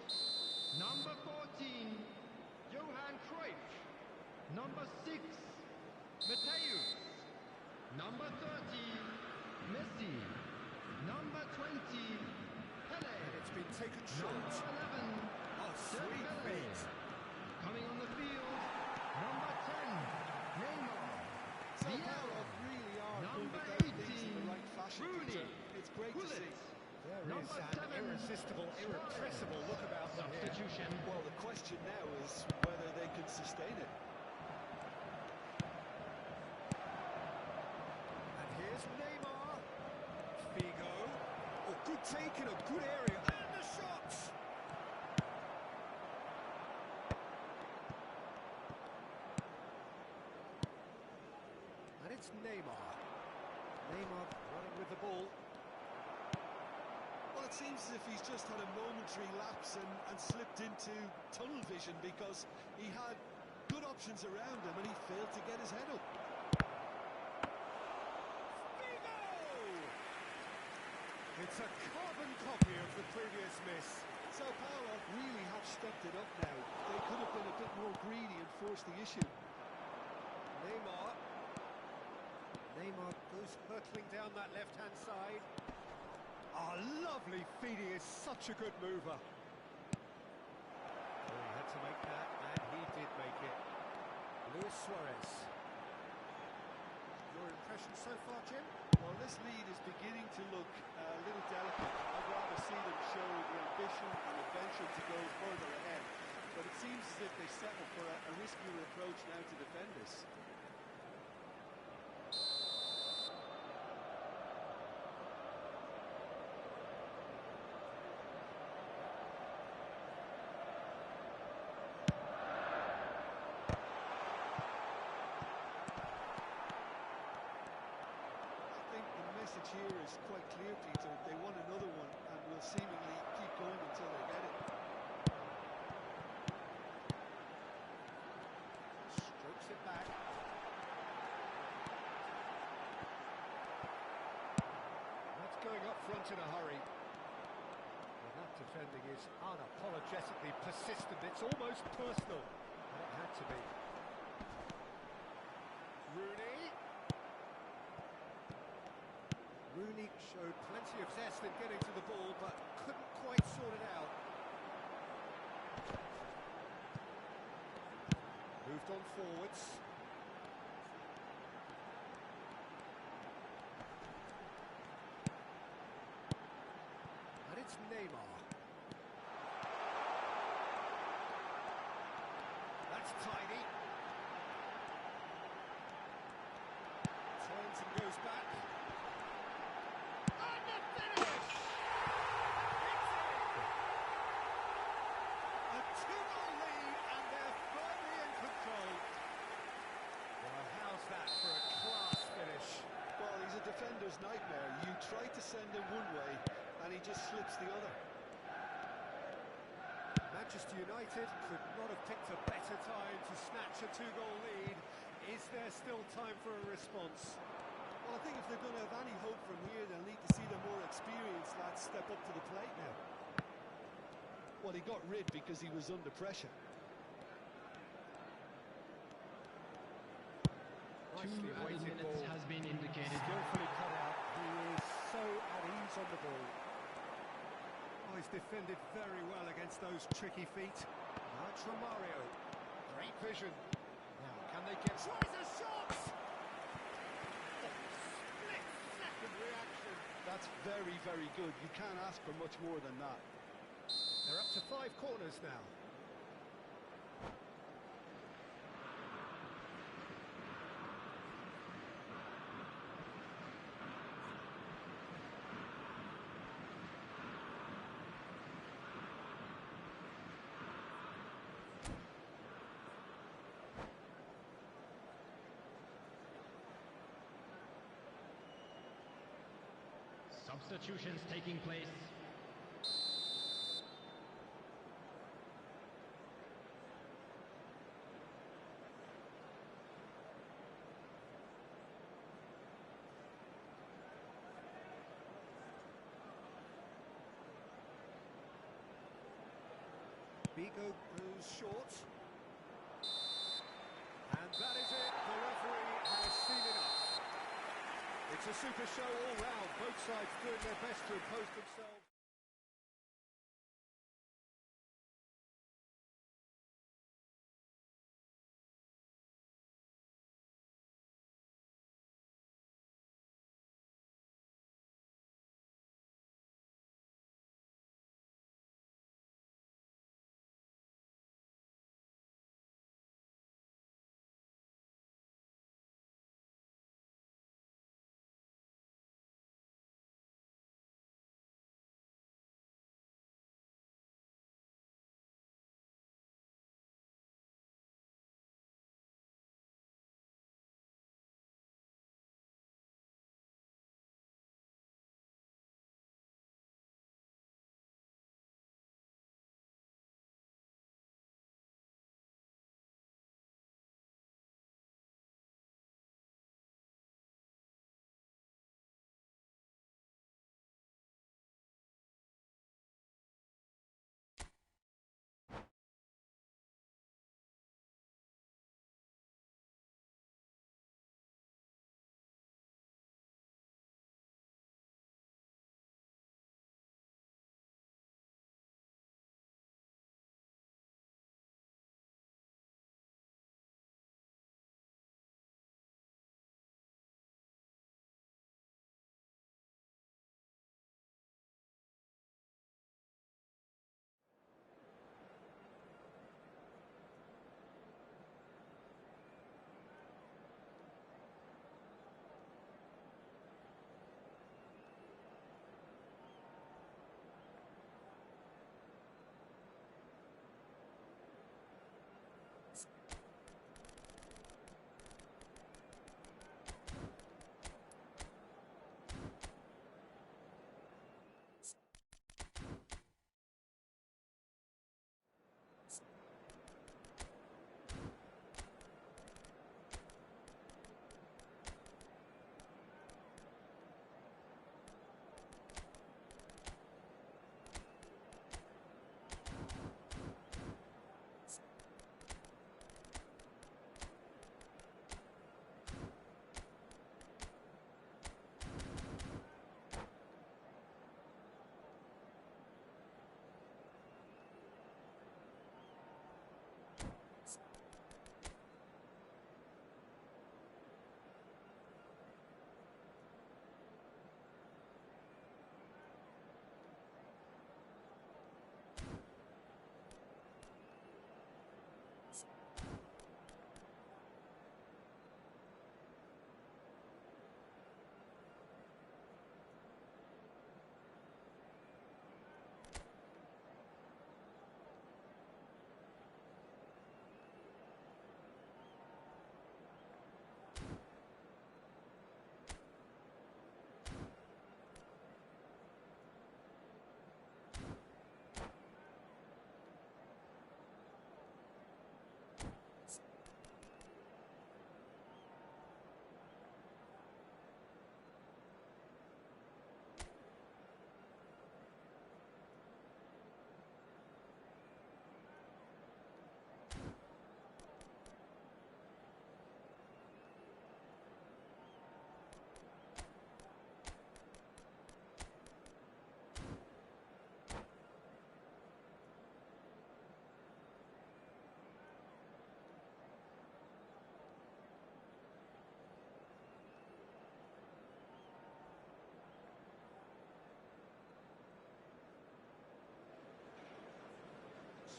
Number 14, Johan Cruyff. Number 6, Matthäus. Number 30, Messi. Number 20, Pele. And it's been taken short. Number 11, Oh, sweet Dembele. feet. Coming on the field, number 10, Neymar. So Vieira. Bale really are Number going about things in the 18, right fashion, Rooney. Peter. It's great to see. There Number is an 7, irresistible, irrepressible look about them here. Substitution. Well, the question now is whether they can sustain it. And here's Neymar. Figo. Oh, good take in a good area. And the shots! And it's Neymar. Neymar running with the ball. Well, it seems as if he's just had a momentary lapse and slipped into tunnel vision because he had good options around him and he failed to get his head up. Figo! It's a carbon copy of the previous miss. Sao Paulo really have stepped it up now. They could have been a bit more greedy and forced the issue. Neymar. Neymar goes hurtling down that left-hand side. Oh, lovely feet. He is such a good mover. Oh, he had to make that, and he did make it. Luis Suarez. Your impression so far, Jim? Well, this lead is beginning to look a little delicate. I'd rather see them show the ambition and adventure to go further ahead. But it seems as if they settle for a riskier approach now to defend this. Here is quite clear, Peter. They want another one and will seemingly keep going until they get it. Strokes it back. That's going up front in a hurry. Well, that defending is unapologetically persistent. It's almost personal. And it had to be. Rooney. Rooney showed plenty of zest in getting to the ball, but couldn't quite sort it out. Moved on forwards. And it's Neymar. That's tidy. Turns and goes back. And the finish! A 2-0 lead, and they're firmly in control. Well, how's that for a class finish? Well, he's a defender's nightmare. You try to send him one way, and he just slips the other. Manchester United could not have picked a better time to snatch a 2-goal lead. Is there still time for a response? Well, I think if they're going to have any hope from here, they'll need to see the more experienced lads step up to the plate now. Well, he got rid because he was under pressure. Two added minutes has been indicated. Skillfully cut out. He is so at ease on the ball. Oh, he's defended very well against those tricky feet. Now it's Romario. Great vision. Now, can they get... Tries a shot! Split-second reaction. That's very, very good. You can't ask for much more than that. They're up to 5 corners now. Substitutions taking place. Bigo goes short. And that is it. The referee has seen enough. It's a super show all round. Both sides doing their best to impose themselves.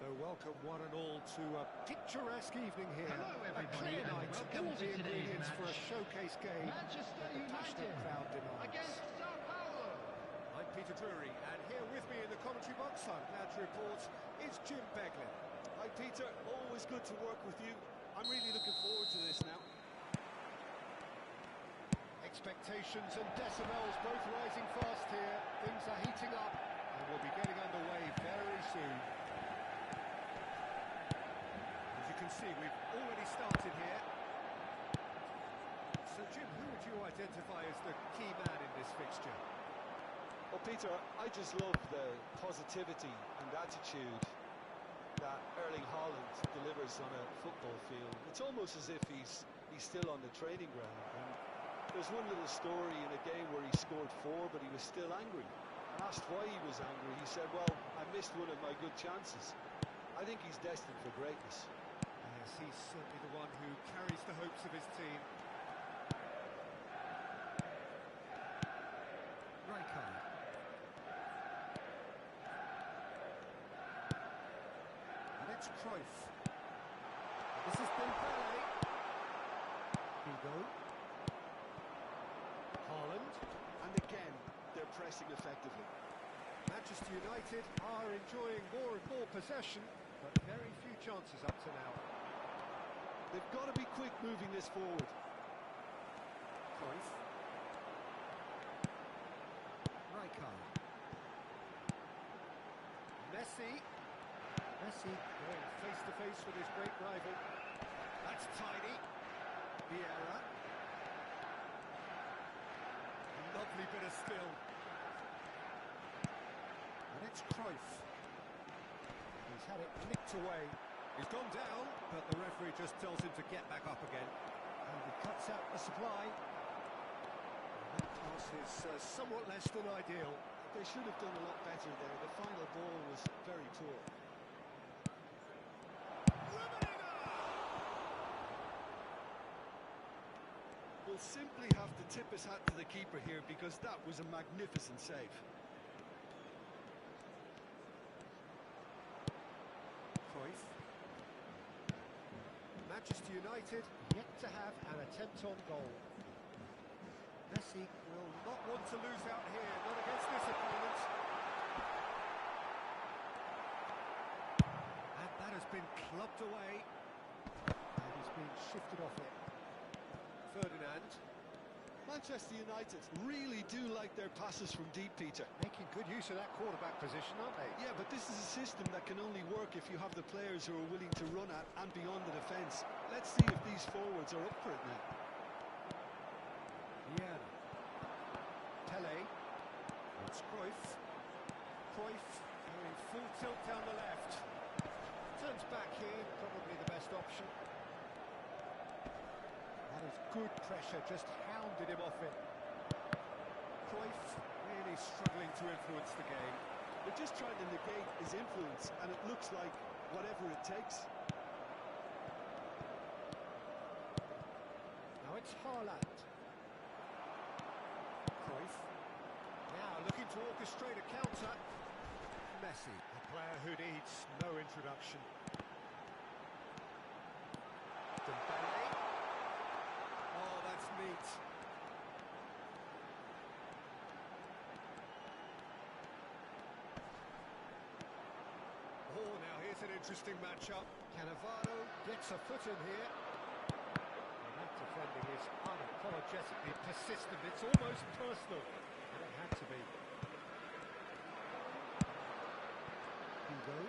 So welcome one and all to a picturesque evening here. Hello A everybody clear and night, welcome all to the today's ingredients for a match. showcase game Manchester that the passionate United crowd demands. against Sao Paulo. I'm Peter Drury, and here with me in the commentary box, I'm glad to report, is Jim Beglin. Hi Peter, always good to work with you. I'm really looking forward to this now. Expectations and decibels both rising fast here. Things are heating up and we'll be getting underway very soon. As you can see, we've already started here. So Jim, who would you identify as the key man in this fixture? Well, Peter, I just love the positivity and attitude that Erling Haaland delivers on a football field. It's almost as if he's still on the training ground. And there's one little story in a game where he scored 4, but he was still angry. Asked why he was angry, he said, well, I missed one of my good chances. I think he's destined for greatness. Yes, he's certainly the one who carries the hopes of his team. Rijkaard. And it's Cruyff. This is Dembele. Hugo. Haaland. And again, they're pressing effectively. Manchester United are enjoying more and more possession, but very few chances up to now. They've got to be quick moving this forward. Cruyff. Rijkaard. Messi. Messi going face to face with his great rival. That's tidy. Vieira. Lovely bit of skill. And it's Cruyff. He's had it nicked away. He's gone down, but the referee just tells him to get back up again. And he cuts out the supply. And that pass is somewhat less than ideal. They should have done a lot better there. The final ball was very poor. Will simply have to tip his hat to the keeper here because that was a magnificent save. Cruyff. Manchester United yet to have an attempt on goal. Messi will not want to lose out here, not against this opponent. And that has been clubbed away. And he's been shifted off it. Ferdinand. Manchester United really do like their passes from deep, Peter. Making good use of that quarterback position, aren't they? Yeah, but this is a system that can only work if you have the players who are willing to run at and beyond the defence. Let's see if these forwards are up for it now. Vieira. Pele. It's Cruyff. Cruyff going full tilt down the left. Turns back here, probably the best option. That is good pressure, just hounded him off it. Cruyff really struggling to influence the game. They're just trying to negate his influence, and it looks like whatever it takes. Now it's Haaland. Cruyff. Now looking to orchestrate a counter. Messi, a player who needs no introduction. Dembele. Oh, that's neat. Oh, now here's an interesting matchup. Cannavaro gets a foot in here. And that defending is unapologetically persistent. It's almost personal. And it had to be. Hugo.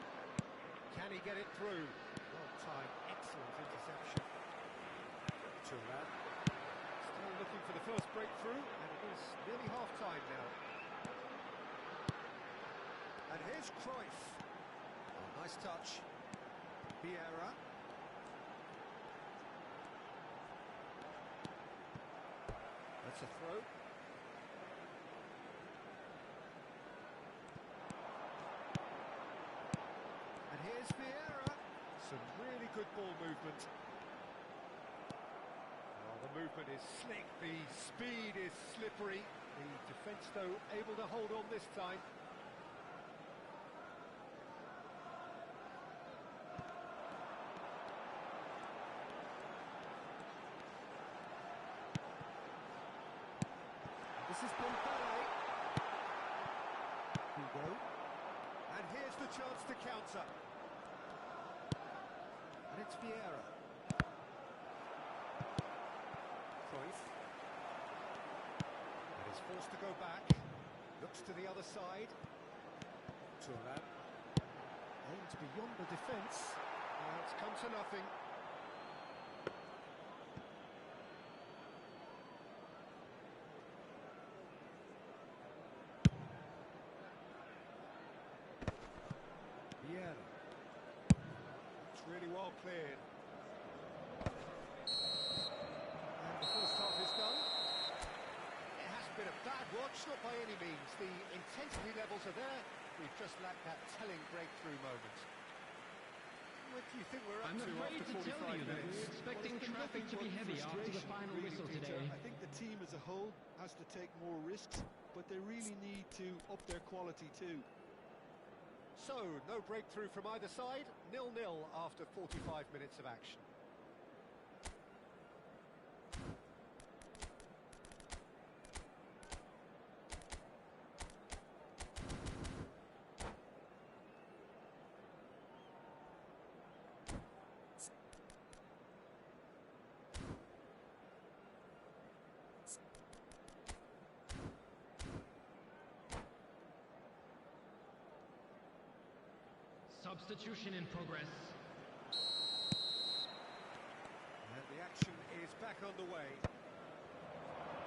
Can he get it through? Well timed, excellent interception. Thuram. Still looking for the first breakthrough, and it is nearly half-time now. And here's Cruyff. Oh, nice touch. Vieira. That's a throw. And here's Vieira. Some really good ball movement. Oh, the movement is slick, the speed is slippery. The defence, though, able to hold on this time. This is Dembele. Hugo. And here's the chance to counter. And it's Vieira. Cruyff. He's forced to go back. Looks to the other side. Thuram aims beyond the defence. It's come to nothing. Yeah, it's really well cleared. And the first half is done. It hasn't been a bad watch, not by any means. The intensity levels are there. We've just lacked that telling breakthrough moment. What do you think we're up I'm to afraid after to 45 tell you that minutes? we're expecting traffic to be heavy after the final whistle Peter. today. I think the team as a whole has to take more risks, but they really need to up their quality too. So, no breakthrough from either side, 0-0 after 45 minutes of action. Substitution in progress. And the action is back underway.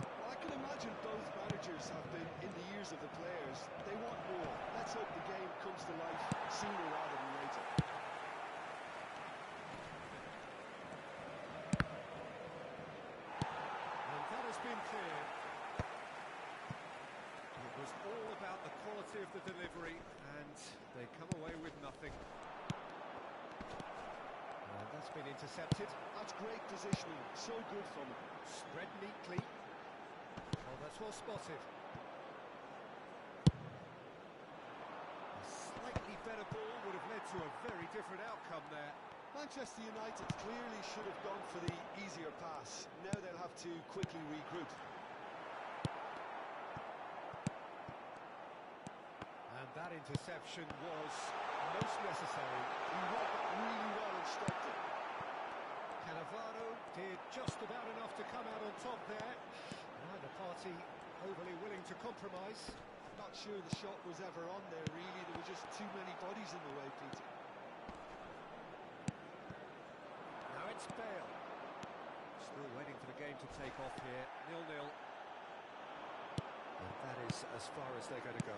Well, I can imagine both managers have been in the ears of the players. They want more. Let's hope the game comes to life sooner rather than later. And that has been clear. It was all about the quality of the delivery, and they come away with nothing. And that's been intercepted. That's great positioning. So good from him. Spread neatly. Oh, that's well spotted. A slightly better ball would have led to a very different outcome there. Manchester United clearly should have gone for the easier pass. Now they'll have to quickly regroup. And that interception was most necessary. He read that really well and stopped it. Cannavaro did just about enough to come out on top there. Neither party overly willing to compromise. Not sure the shot was ever on there, really. There were just too many bodies in the way, Peter. Now it's Bale. Still waiting for the game to take off here. 0-0. And that is as far as they're going to go.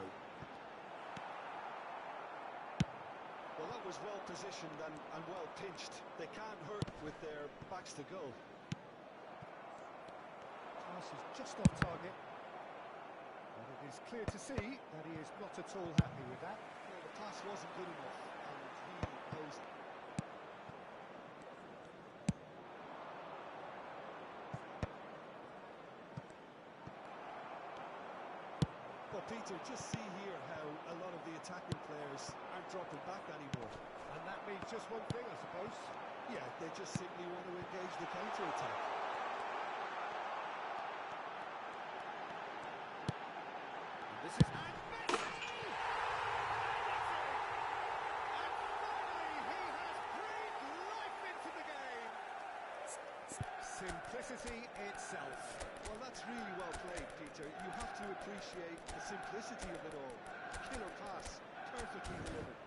Well, that was well positioned and well pinched. They can't hurt with their backs to goal. Pass is just off target. But it is clear to see that he is not at all happy with that. Well, the pass wasn't good enough, and he opposed it. But Peter, just see here how a lot of the attacking players aren't dropping back anymore. And that means just one thing, I suppose. Yeah, they just simply want to engage the counter-attack. This is... And Messi! And finally he has breathed life into the game! simplicity itself. Well, that's really well played, Peter. You have to appreciate the simplicity of it all. Killer pass, perfectly delivered.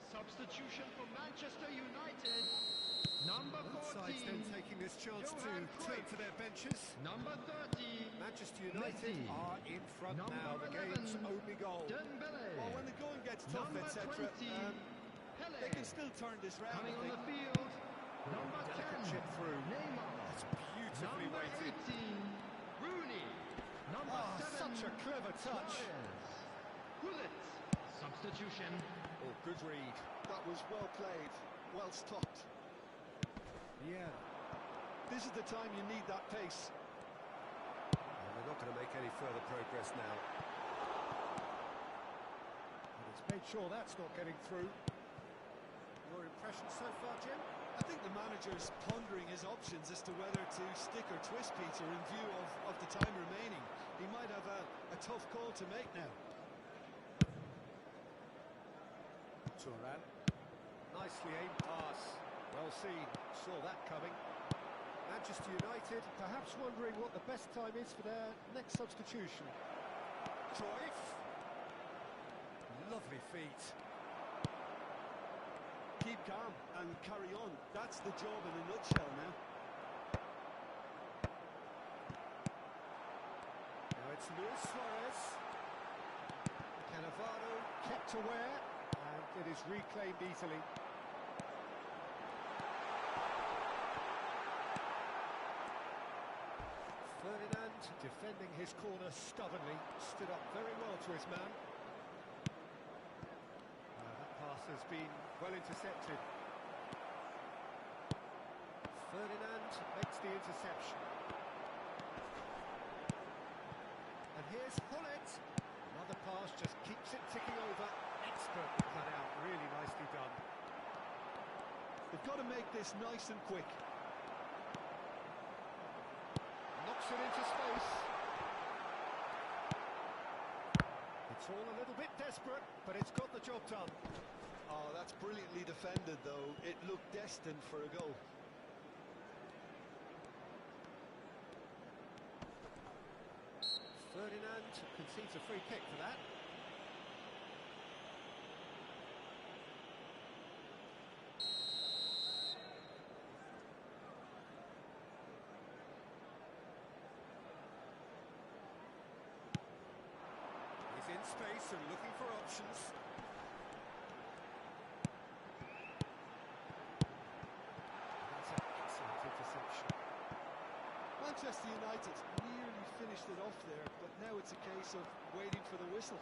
Substitution for Manchester United. Number Both 14. sides then taking this chance to Johan turn Cruyff. to their benches. Number 30. Manchester United Messi. are in front Number now, the game's 11. only goal. Dembele. Well, when the going gets tough, Number etc., 20. Pele. they can still turn this round. Coming I on think. the field. Number Delicate 10. chip through. Neymar. It's beautifully Number weighted. 18. Rooney. Number 7. Such a clever touch. Suarez. Gullit. Substitution. Oh, good read. That was well played, well stopped. Yeah. This is the time you need that pace. And they're not going to make any further progress now. And it's made sure that's not getting through. Your impression so far, Jim? I think the manager's pondering his options as to whether to stick or twist Peter in view of the time remaining. He might have a tough call to make now. Turan. Nicely aimed pass. Well seen. Saw that coming. Manchester United perhaps wondering what the best time is for their next substitution. Cruyff. Lovely feet. Keep calm and carry on. That's the job in a nutshell now. Now it's Luis Suarez. Cannavaro kept aware, and it is reclaimed easily. Ferdinand defending his corner stubbornly, stood up very well to his man. That pass has been well intercepted. Ferdinand makes the interception. And here's Hullet. Another pass just keeps it ticking over. Expertly cut out, really nicely done. They've got to make this nice and quick. Knocks it into space. It's all a little bit desperate, but it's got the job done. Oh, that's brilliantly defended, though. It looked destined for a goal. Ferdinand concedes a free kick for that. He's in space and looking for options. That's an excellent interception. Manchester United nearly finished it off there, but now it's a case of waiting for the whistle.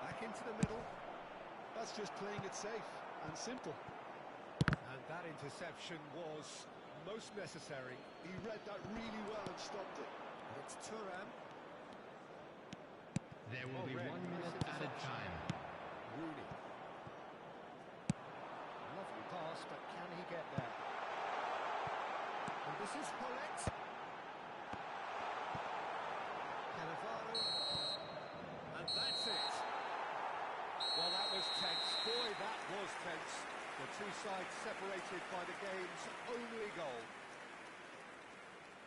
Back into the middle. That's just playing it safe and simple. And that interception was most necessary. He read that really well and stopped it. And it's Turan. There will be Red. 1 minute added time. Rooney. Lovely pass, but can he get there? And this is Hullet. Cannavaro. And that's it. Well, that was tense. Boy, that was tense. The two sides separated by the game's only goal.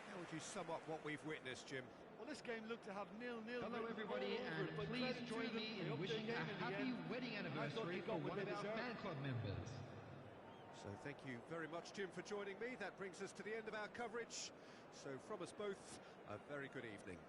How would you sum up what we've witnessed, Jim? Well, this game looked to have 0-0. Hello written everybody, all over and it, but please credit to join them, me they in upped their wishing a game in the happy end. wedding I thought anniversary they for got what one they of our deserved. fan club members. So thank you very much, Jim, for joining me. That brings us to the end of our coverage. So from us both, a very good evening.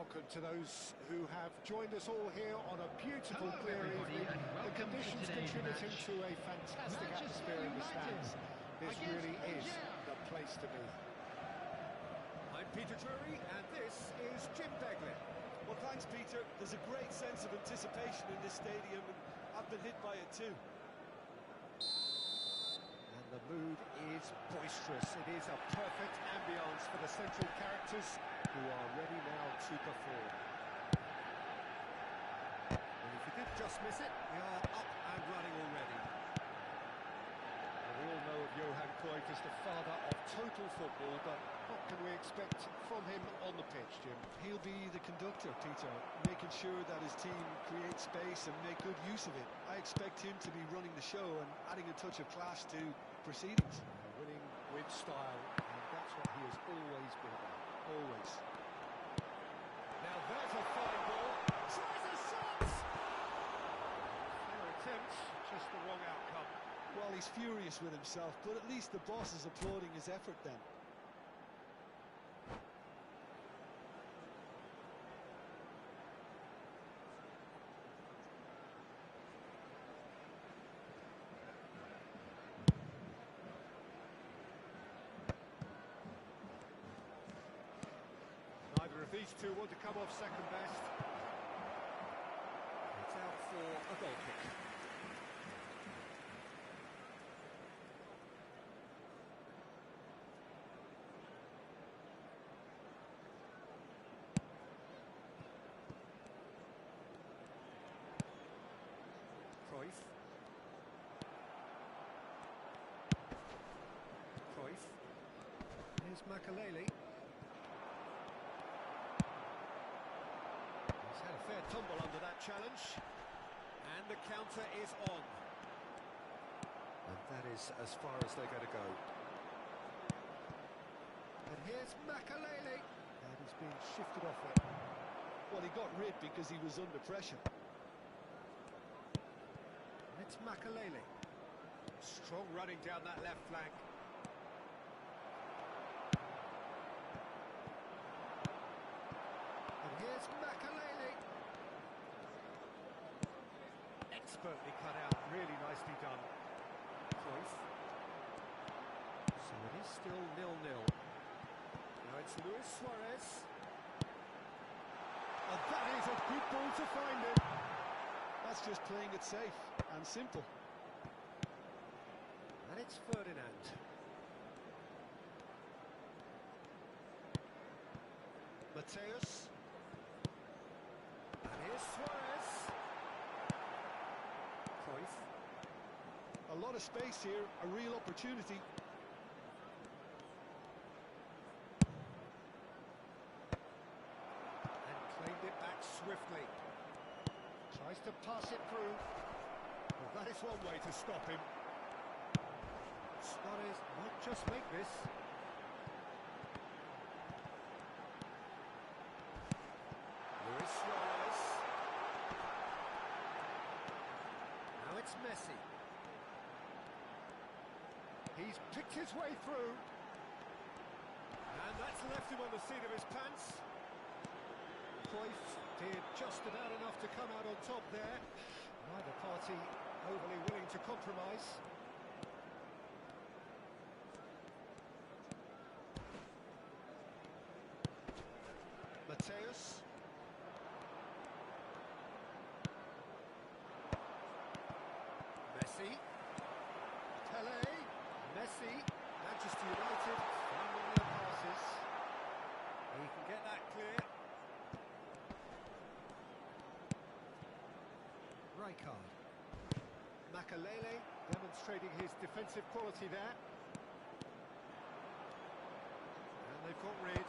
Welcome to those who have joined us all here on a beautiful, Hello, clear everybody, evening. and The welcome to conditions today's contributing match. to a fantastic Manchester atmosphere in the United stands. This against really is Algeria. the place to be. I'm Peter Drury, and this is Jim Begley. Well, thanks, Peter. There's a great sense of anticipation in this stadium, and I've been hit by it too. And the mood is boisterous. It is a perfect ambience for the central characters who are ready now to perform. And if you did just miss it, we are up and running already. And we all know of Johan Cruyff as the father of total football, but what can we expect from him on the pitch, Jim? He'll be the conductor, Peter, making sure that his team creates space and make good use of it. I expect him to be running the show and adding a touch of class to proceedings. Winning with style, and that's what he has always been about. Always. Now there's a fine ball. Tries a shot! Fair attempt, just the wrong outcome. Well, he's furious with himself, but at least the boss is applauding his effort then. Neither of these two want to come off second best. It's out for a goal kick. Cruyff. Cruyff. Here's Makaleli. He's had a fair tumble under that challenge. And the counter is on. And that is as far as they're going to go. And here's Makaleli. And he's being shifted off it. Well, he got rid because he was under pressure. And it's Makaleli. Strong running down that left flank. And here's Makaleli. Expertly cut out, really nicely done. Cruyff. So it is still 0-0. Now it's Luis Suarez. And that is a good ball to find him. That's just playing it safe and simple. And it's Ferdinand. Mateus. And here's Suarez. Cruyff. A lot of space here, a real opportunity. And claimed it back swiftly. Tries to pass it through. Well, that is one way to stop him. Suarez might just make this. Luis Suarez. Now it's Messi. He's picked his way through. And that's left him on the seat of his pants. Cruyff did just about enough to come out on top there. Neither party overly willing to compromise. Mateus. Messi. Pele. Messi. Manchester United finding their passes. He can get that clear. Rijkaard. Makaleli demonstrating his defensive quality there. And they've got rid.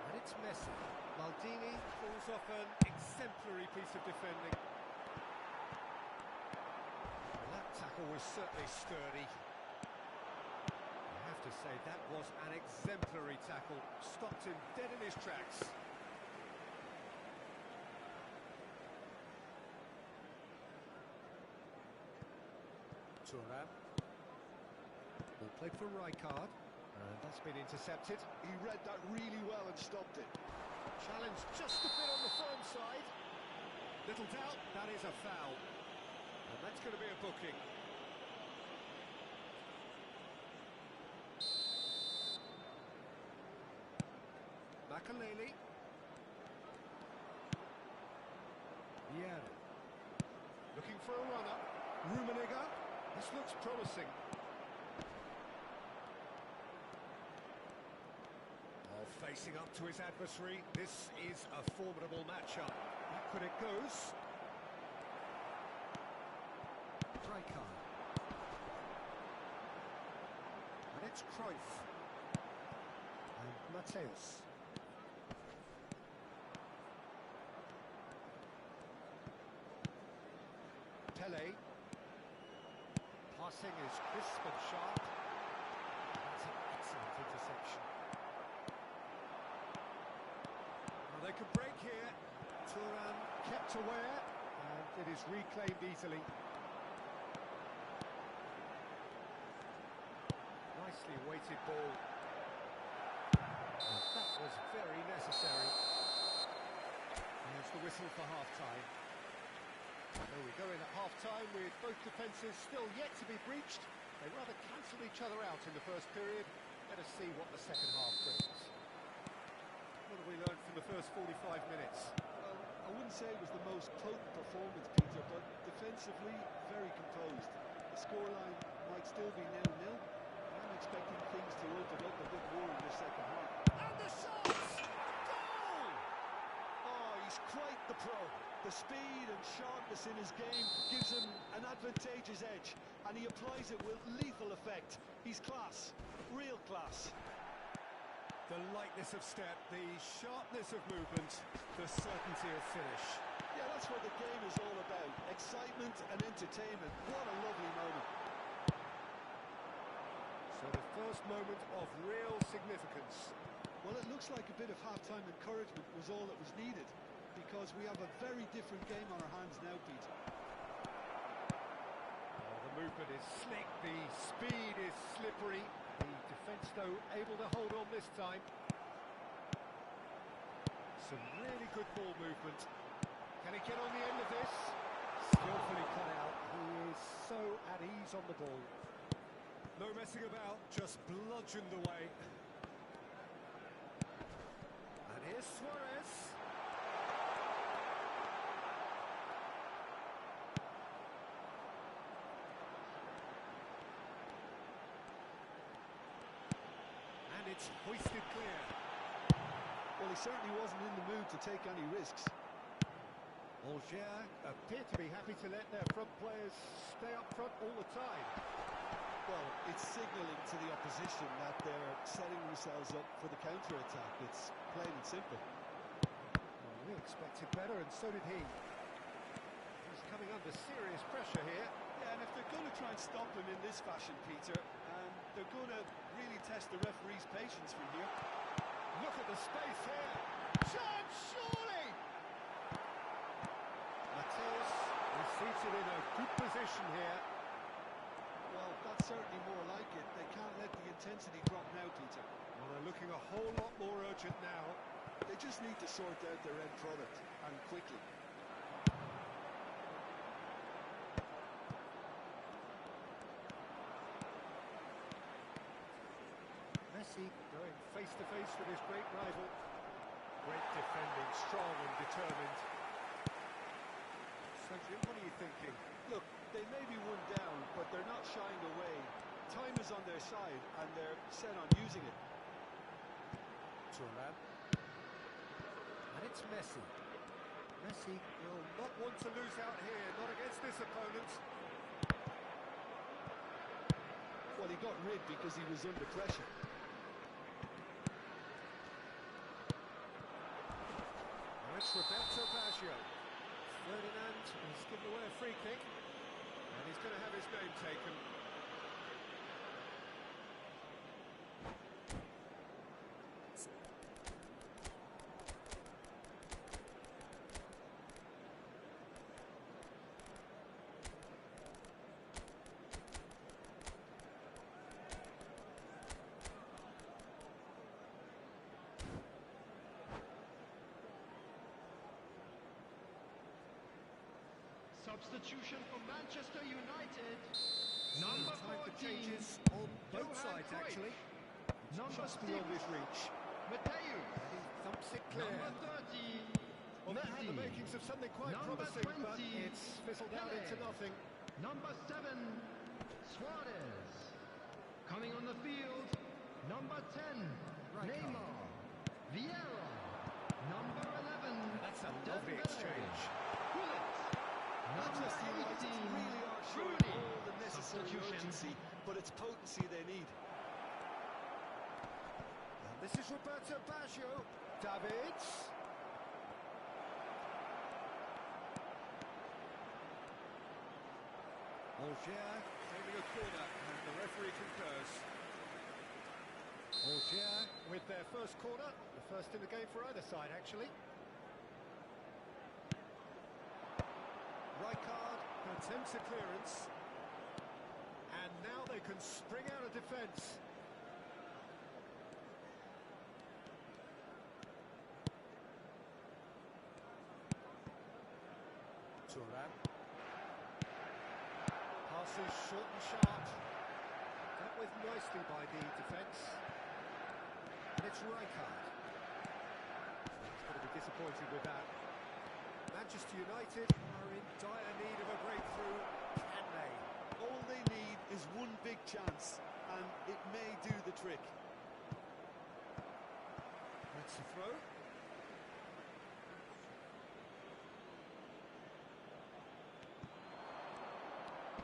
And it's Messi. Maldini Pulls off an exemplary piece of defending. Well, that tackle was certainly sturdy. I have to say, that was an exemplary tackle. Stopped him dead in his tracks. Thuram. Ball played for Rijkaard. And that's been intercepted. He read that really well and stopped it. Challenge just a bit on the firm side. Little doubt, that is a foul. And that's going to be a booking. Makaleli. Yeah. Looking for a runner. Rummenigge. This looks promising. Facing up to his adversary, this is a formidable matchup. Back it goes. Rijkaard. And it's Cruyff. And Mateus. Pele. Passing is crisp and sharp. That's an excellent interception. Well, they could break here. Thuram kept aware, and it is reclaimed easily. Nicely weighted ball. And that was very necessary. Here's the whistle for half-time. There we go in at half-time with both defences still yet to be breached. They rather cancelled each other out in the first period. Let us see what the second half brings. What have we learned from the first 45 minutes? Well, I wouldn't say it was the most potent performance, Peter, but defensively, very composed. The scoreline might still be 0-0. I'm expecting things to open up a bit more in the second half. And the shot! Goal! Oh, he's quite the pro. The speed and sharpness in his game gives him an advantageous edge, and he applies it with lethal effect. He's class, real class. The lightness of step, the sharpness of movement, the certainty of finish. Yeah, that's what the game is all about. Excitement and entertainment. What a lovely moment. So the first moment of real significance. Well, it looks like a bit of half-time encouragement was all that was needed, because we have a very different game on our hands now, Peter. Oh, the movement is slick, the speed is slippery. The defence, though, able to hold on this time. Some really good ball movement. Can he get on the end of this? Skillfully cut out. He is so at ease on the ball. No messing about, just bludgeoned away. And here's Suarez. And it's hoisted clear. Well, he certainly wasn't in the mood to take any risks. Alger appear to be happy to let their front players stay up front all the time. Well, it's signalling to the opposition that they're setting themselves up for the counter-attack. It's plain and simple. Well, we expected better, and so did he. He's coming under serious pressure here. Yeah, and if they're going to try and stop him in this fashion, Peter, they're going to really test the referee's patience from here. Look at the space here. Chance, surely! Mateus is seated in a good position here. Well, that's certainly more like it. They can't let the intensity drop now, Peter. Well, they're looking a whole lot more urgent now. They just need to sort out their end product, and quickly. Messi going face-to-face with his great rival. Great defending, strong and determined. Cedric, what are you thinking? Look, they may be one down, but they're not shying away. Time is on their side, and they're set on using it. Thuram. And it's Messi. Messi will not want to lose out here, not against this opponent. Well, he got rid because he was under pressure. Now it's Roberto Baggio. Ferdinand has given away a free kick, and he's going to have his name taken. Substitution for Manchester United. Number Time for 14. changes on both Johan sides, Cruyff. actually. Number Just 6. beyond his reach. Mateus. He thumps it clear. Number 30. Well, that had the Messi. makings of something quite Number promising, but 20, it's fizzled out Pele. into nothing. Number 7, Suarez. Coming on the field, number 10, Rijkaard. Neymar. Vieira. Number 11, That's a lovely Dembele. exchange. Gullit. Number Manchester United 18, really are showing Rooney. all the necessary Substitution. urgency, but it's potency they need. And this is Roberto Baggio. Davids. Algier Claiming a corner, and the referee concurs. Algier with their first corner, the first in the game for either side, actually. Rijkaard attempts a clearance, and now they can spring out of defence. Thuram. Passes short and sharp. Dealt with nicely by the defence. And it's Rijkaard. He's going to be disappointed with that. Manchester United are in dire need of a breakthrough. Can they? All they need is one big chance, and it may do the trick. That's the throw.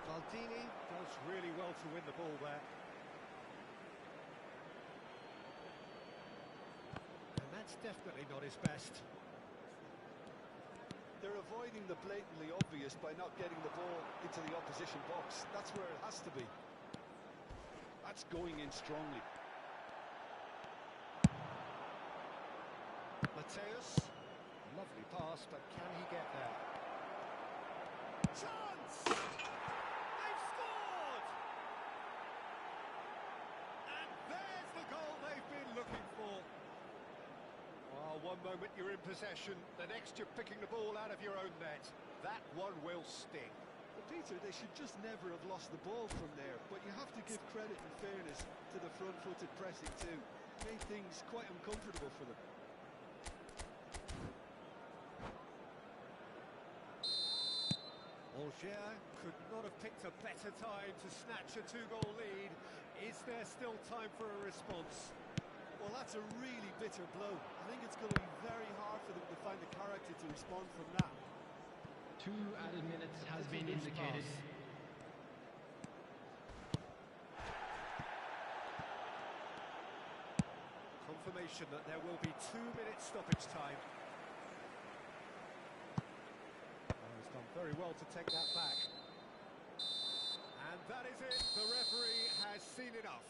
Maldini does really well to win the ball there. And that's definitely not his best. They're avoiding the blatantly obvious by not getting the ball into the opposition box. That's where it has to be. That's going in strongly. Mateus. Lovely pass, but can he get there? Chance! They've scored! And there's the goal they've been looking for. Well, one moment you're in possession, the next you're picking the ball out of your own net. That one will sting. But Peter, they should just never have lost the ball from there. But you have to give credit and fairness to the front-footed pressing too. Made things quite uncomfortable for them. Algier could not have picked a better time to snatch a two-goal lead. Is there still time for a response? Well, that's a really bitter blow. I think it's going to be very hard for them to find the character to respond from that. 2 added minutes has been Loose indicated. pass. Confirmation that there will be 2 minutes stoppage time. He's done very well to take that back. And that is it. The referee has seen enough.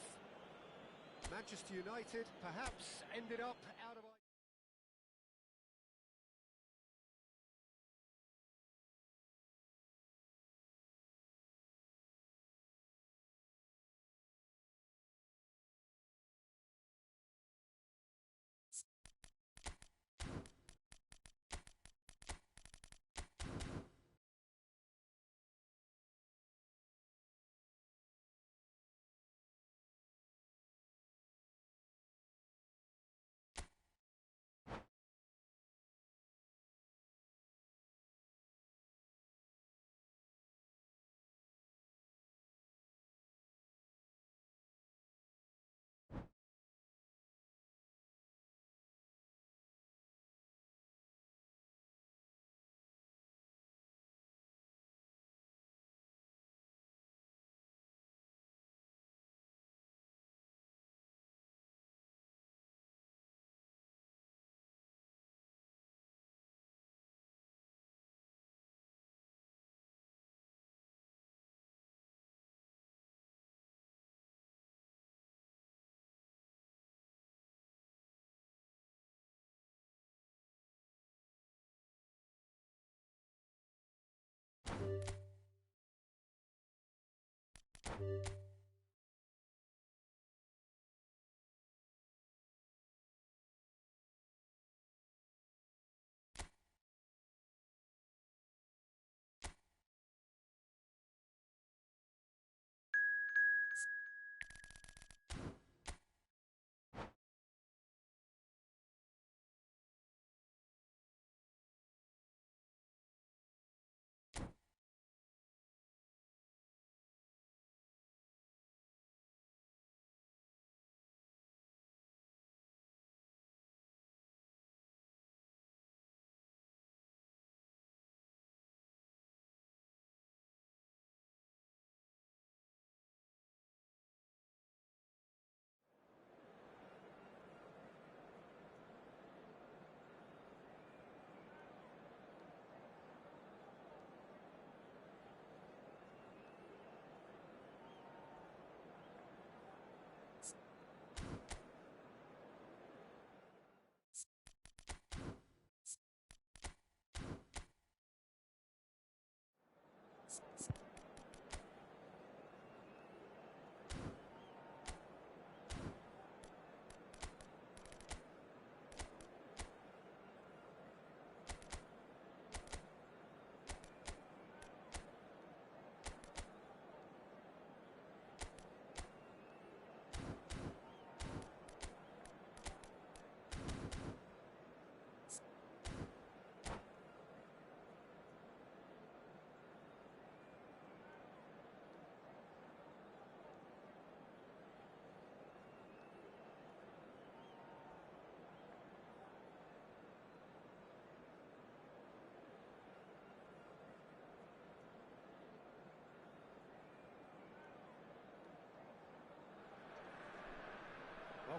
Manchester United perhaps ended up out of...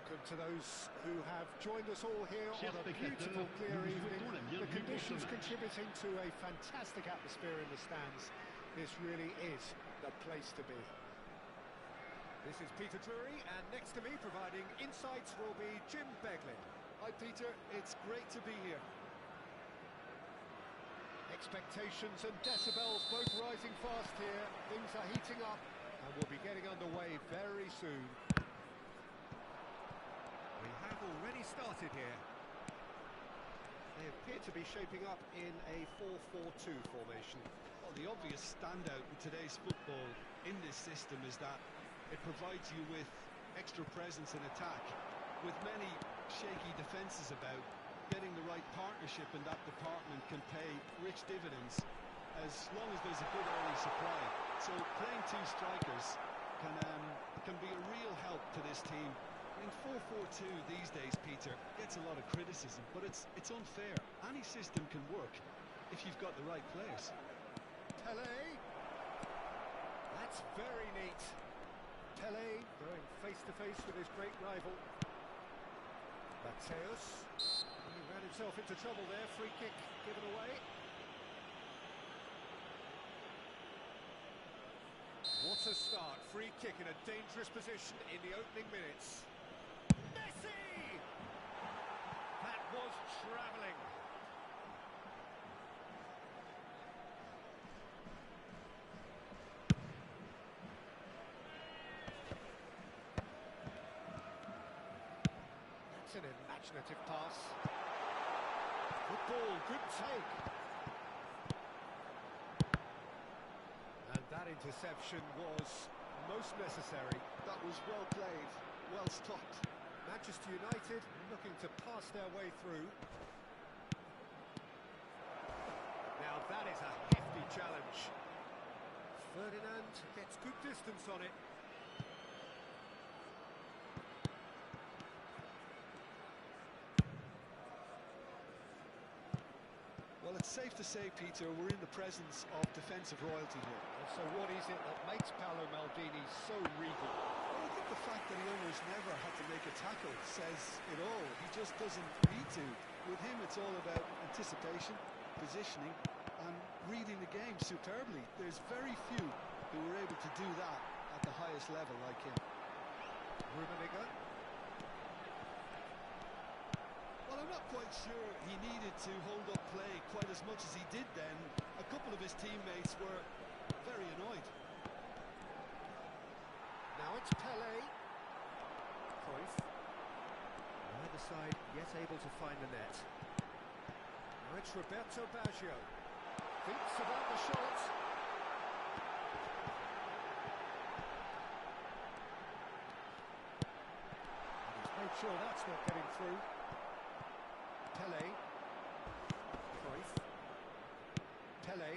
Welcome to those who have joined us all here Chers on a spectateurs, beautiful, clear nous vous evening. souhaitons la The bienvenue pour ce conditions match. contributing to a fantastic atmosphere in the stands. This really is the place to be. This is Peter Drury, and next to me providing insights will be Jim Beglin. Hi Peter, it's great to be here. Expectations and decibels both rising fast here. Things are heating up and we'll be getting underway very soon. We have already started here. They appear to be shaping up in a 4-4-2 formation. Well, the obvious standout in today's football in this system is that it provides you with extra presence in attack. With many shaky defences about, getting the right partnership in that department can pay rich dividends as long as there's a good early supply. So playing two strikers can be a real help to this team. In 4-4-2 these days, Peter, gets a lot of criticism, but it's unfair. Any system can work if you've got the right players. Pele. That's very neat. Pele going face-to-face with his great rival. Mateus. He ran himself into trouble there. Free kick given away. What a start. Free kick in a dangerous position in the opening minutes. Messi! That was travelling. That's an imaginative pass. Good ball, good take. And that interception was most necessary. That was well played, well stopped. Manchester United looking to pass their way through. Now that is a hefty challenge. Ferdinand gets good distance on it. Well, it's safe to say, Peter, we're in the presence of defensive royalty here. And so what is it that makes Paolo Maldini so regal? Well, I think the fact that he almost never had to make a tackle says it all. He just doesn't need to. With him, it's all about anticipation, positioning, and reading the game superbly. There's very few who were able to do that at the highest level like him. Rummenigge. Well, I'm not quite sure he needed to hold up play quite as much as he did then. A couple of his teammates were very annoyed. Now it's Pele. Cruyff. Neither side yet able to find the net. Now it's Roberto Baggio. Thinks about the shot. And he's made sure that's not getting through. Pele. Cruyff. Pele.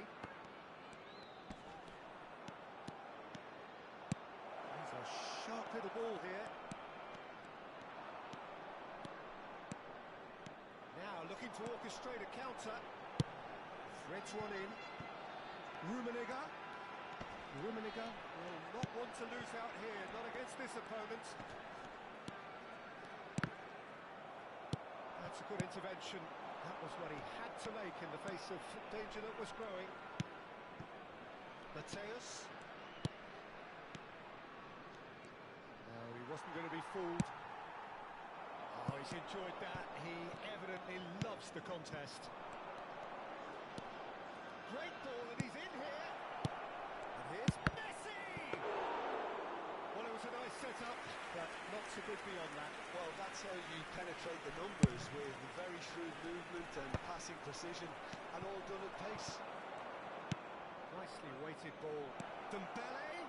There's a sharp little ball here. Now looking to orchestrate a counter. Threads one in. Rummenigge. Rummenigge will not want to lose out here, not against this opponent. That's a good intervention. That was what he had to make in the face of danger that was growing. Mateus. No, he wasn't going to be fooled. Oh, he's enjoyed that. He evidently loves the contest. Great ball, and he's in here. And here's Messi! Well, it was a nice setup, but not so good beyond that. Well, that's how you penetrate the numbers, with very shrewd movement and passing precision, and all done at pace. Nicely weighted ball. Dembele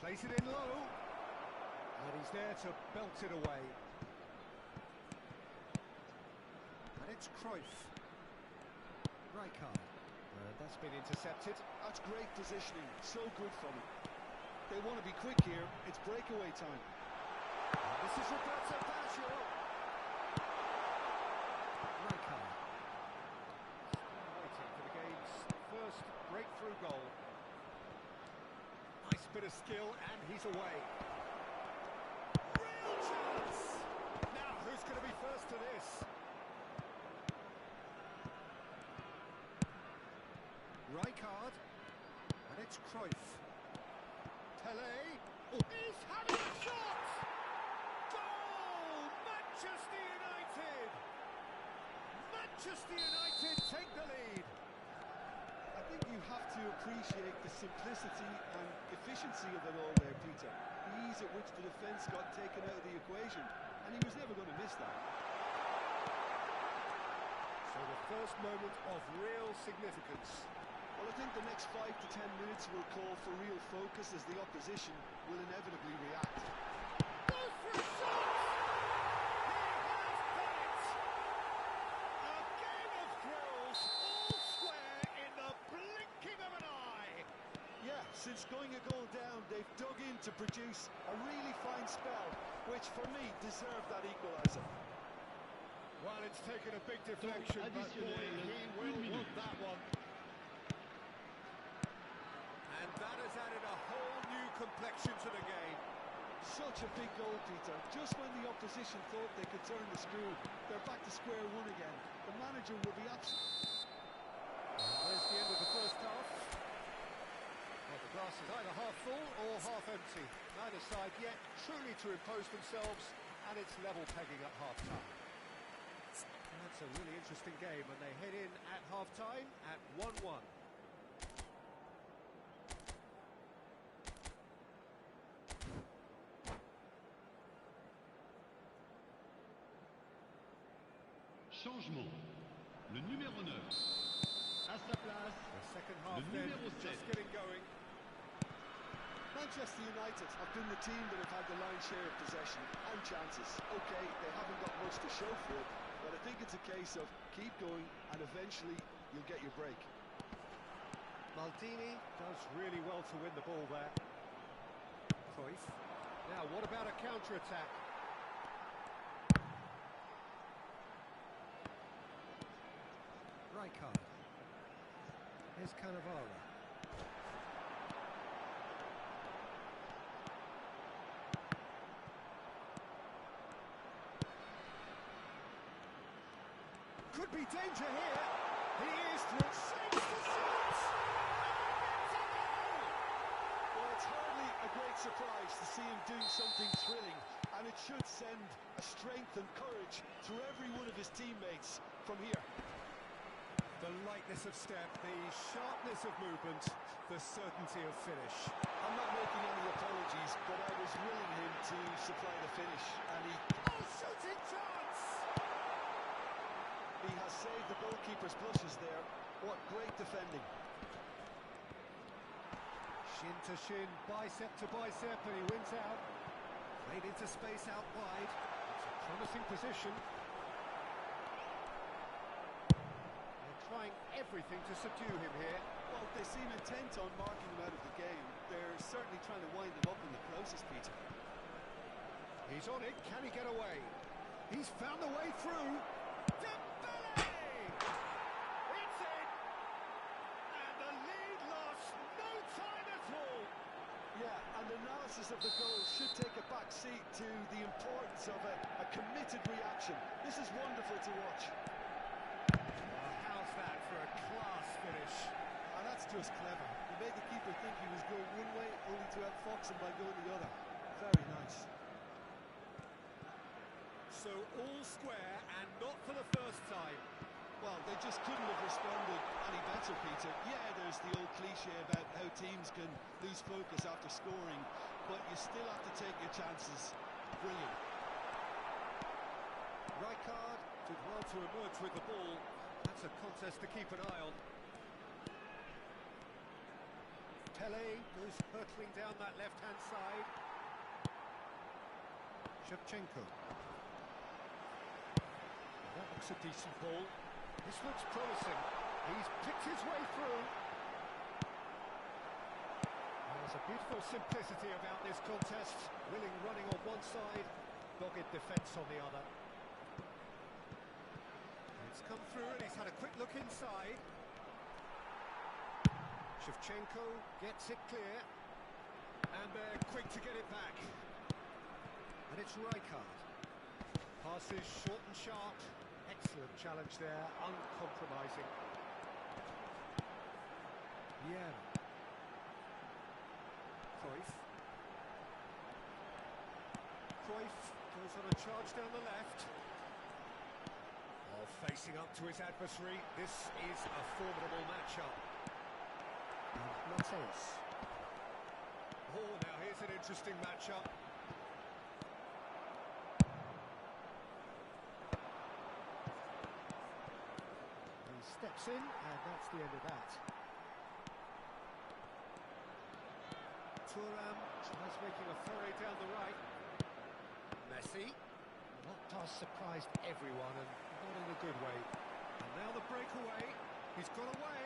plays it in low, and he's there to belt it away. And it's Cruyff. Rijkaard. And that's been intercepted. That's great positioning, so good from him. They want to be quick here, it's breakaway time. And this is Roberto Baggio. Rijkaard. Still waiting for the game's first breakthrough goal. Nice bit of skill, and he's away. chance! Now, who's going to be first to this? Rijkaard, and it's Cruyff. Tele, he's having a shot! Goal! Manchester United! Manchester United take the lead. I think you have to appreciate the simplicity and efficiency of it all there, Peter. The ease at which the defence got taken out of the equation, and he was never going to miss that. So the first moment of real significance. Well, I think the next 5 to 10 minutes will call for real focus as the opposition will inevitably react. Goes for a shot! He has done it! A game of thrills, all square in the blinking of an eye. Yeah, since going a goal down, they've dug in to produce a really fine spell, which for me deserved that equaliser. Well, it's taken a big deflection, but boy, he will want that one. And that has added a whole new complexion to the game. Such a big goal, Peter. Just when the opposition thought they could turn the screw, they're back to square one again. The manager will be absolutely... There's the end of the first half. Well, the glass is either half full or half empty. Neither side yet truly to impose themselves, and it's level pegging at half-time. That's a really interesting game, and they head in at half-time at 1-1. Changement. Le numéro 9. À sa place. The second half Le then numéro just 7. getting going. Manchester United have been the team that have had the lion's share of possession and chances. Okay, they haven't got much to show for it, but I think it's a case of keep going and eventually you'll get your break. Maldini does really well to win the ball there. Cruyff. Now, what about a counter-attack? Rijkaard. Here's Cannavaro. Could be danger here. He is through. Saves the shot. Well, it's hardly a great surprise to see him doing something thrilling, and it should send a strength and courage through every one of his teammates from here. The lightness of step, the sharpness of movement, the certainty of finish. I'm not making any apologies, but I was willing him to supply the finish, and Oh, shooting chance! he has saved the goalkeeper's blushes there. What great defending. Shin to shin, bicep to bicep, and he wins out. Played into space out wide. It's a promising position. They're trying everything to subdue him here. Well, they seem intent on marking him out of the game. They're certainly trying to wind him up in the process, Peter. He's on it, can he get away? He's found the way through. Dembele! It's in! And the lead lost no time at all. Yeah, and analysis of the goal should take a back seat to the importance of a committed reaction. This is wonderful to watch. How's that for a class finish? And that's just clever. He made the keeper think he was going one way, only to outfox him by going the other. Very nice. So all square and not for the first time. Well, they just couldn't have responded any better, Peter. Yeah, there's the old cliche about how teams can lose focus after scoring, but you still have to take your chances. Brilliant. Rijkaard did well to emerge with the ball. That's a contest to keep an eye on. Tele goes hurtling down that left-hand side. Shevchenko. That looks a decent ball. This looks promising. He's picked his way through. There's a beautiful simplicity about this contest. Willing running on one side, dogged defence on the other. It's come through and he's had a quick look inside. Shevchenko gets it clear. And they're quick to get it back. And it's Rijkaard. Passes short and sharp. Excellent challenge there, uncompromising. Yeah. Cruyff. Cruyff goes on a charge down the left. Oh, facing up to his adversary. This is a formidable matchup. Matheus. Oh, now here's an interesting matchup. He steps in, and that's the end of that. Thuram tries making a foray down the right. Messi. That pass surprised everyone, and not in a good way. And now the breakaway. He's got away.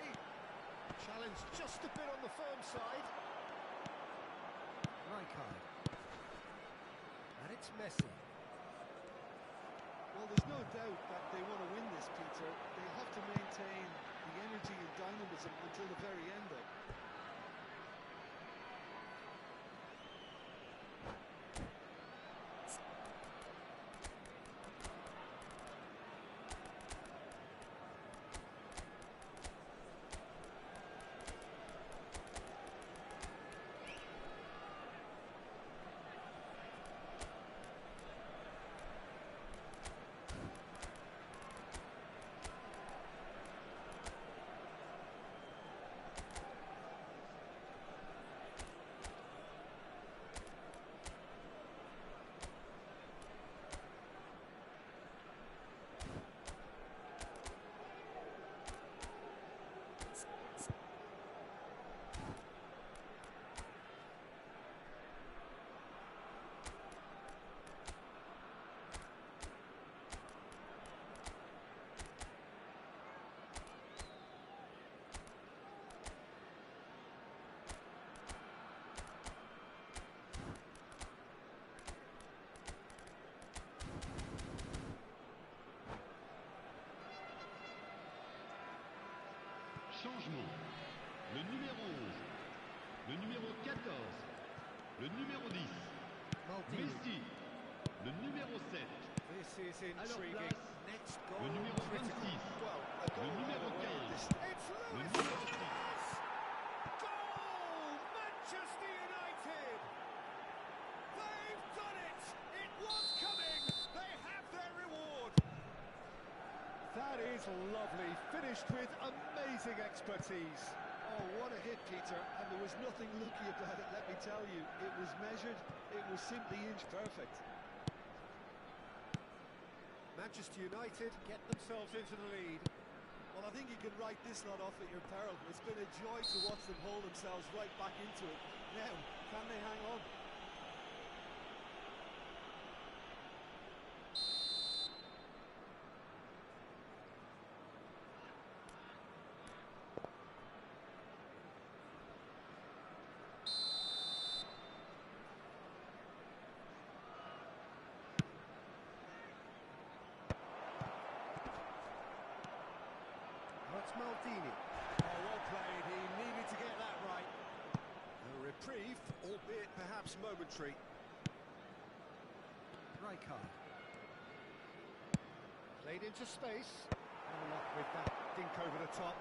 Challenge just a bit on the firm side. Rijkaard. And it's Messi. Well, there's no doubt that they want to win this, Peter. They have to maintain the energy and dynamism until the very end, though. Changement. Le numéro 11, le numéro 14, le numéro 10, Maldini. Messi, le numéro 7, This is à leur intriguing. place, Next goal. le numéro 26, Well, a le goal numéro right away at 15, this It's le Luis numéro 6. Suarez! Goal! Manchester United! They've done it! It was coming! They have their reward! That is lovely. Finished with amazing expertise. Oh, what a hit, Peter, and there was nothing lucky about it, let me tell you. It was measured, it was simply inch perfect. Manchester United get themselves into the lead. Well, I think you can write this lot off at your peril. It's been a joy to watch them haul themselves right back into it. Now, can they hang on? That's Maldini. Oh, well played. He needed to get that right. A reprieve, albeit perhaps momentary. Rijkaard. Played into space. No luck with that dink over the top.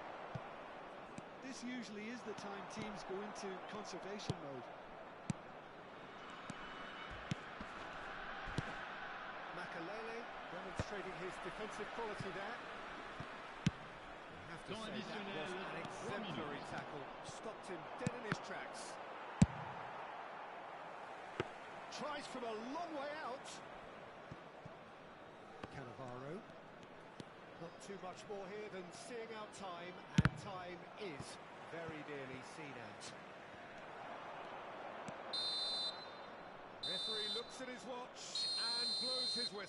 This usually is the time teams go into conservation mode. Makalele demonstrating his defensive quality there. I have to Temps say that additionnel, was an 3 exemplary minutes. tackle. Stopped him dead in his tracks. Tries from a long way out. Cannavaro. Not too much more here than seeing out time, and time is very nearly seen out. Referee looks at his watch and blows his whistle.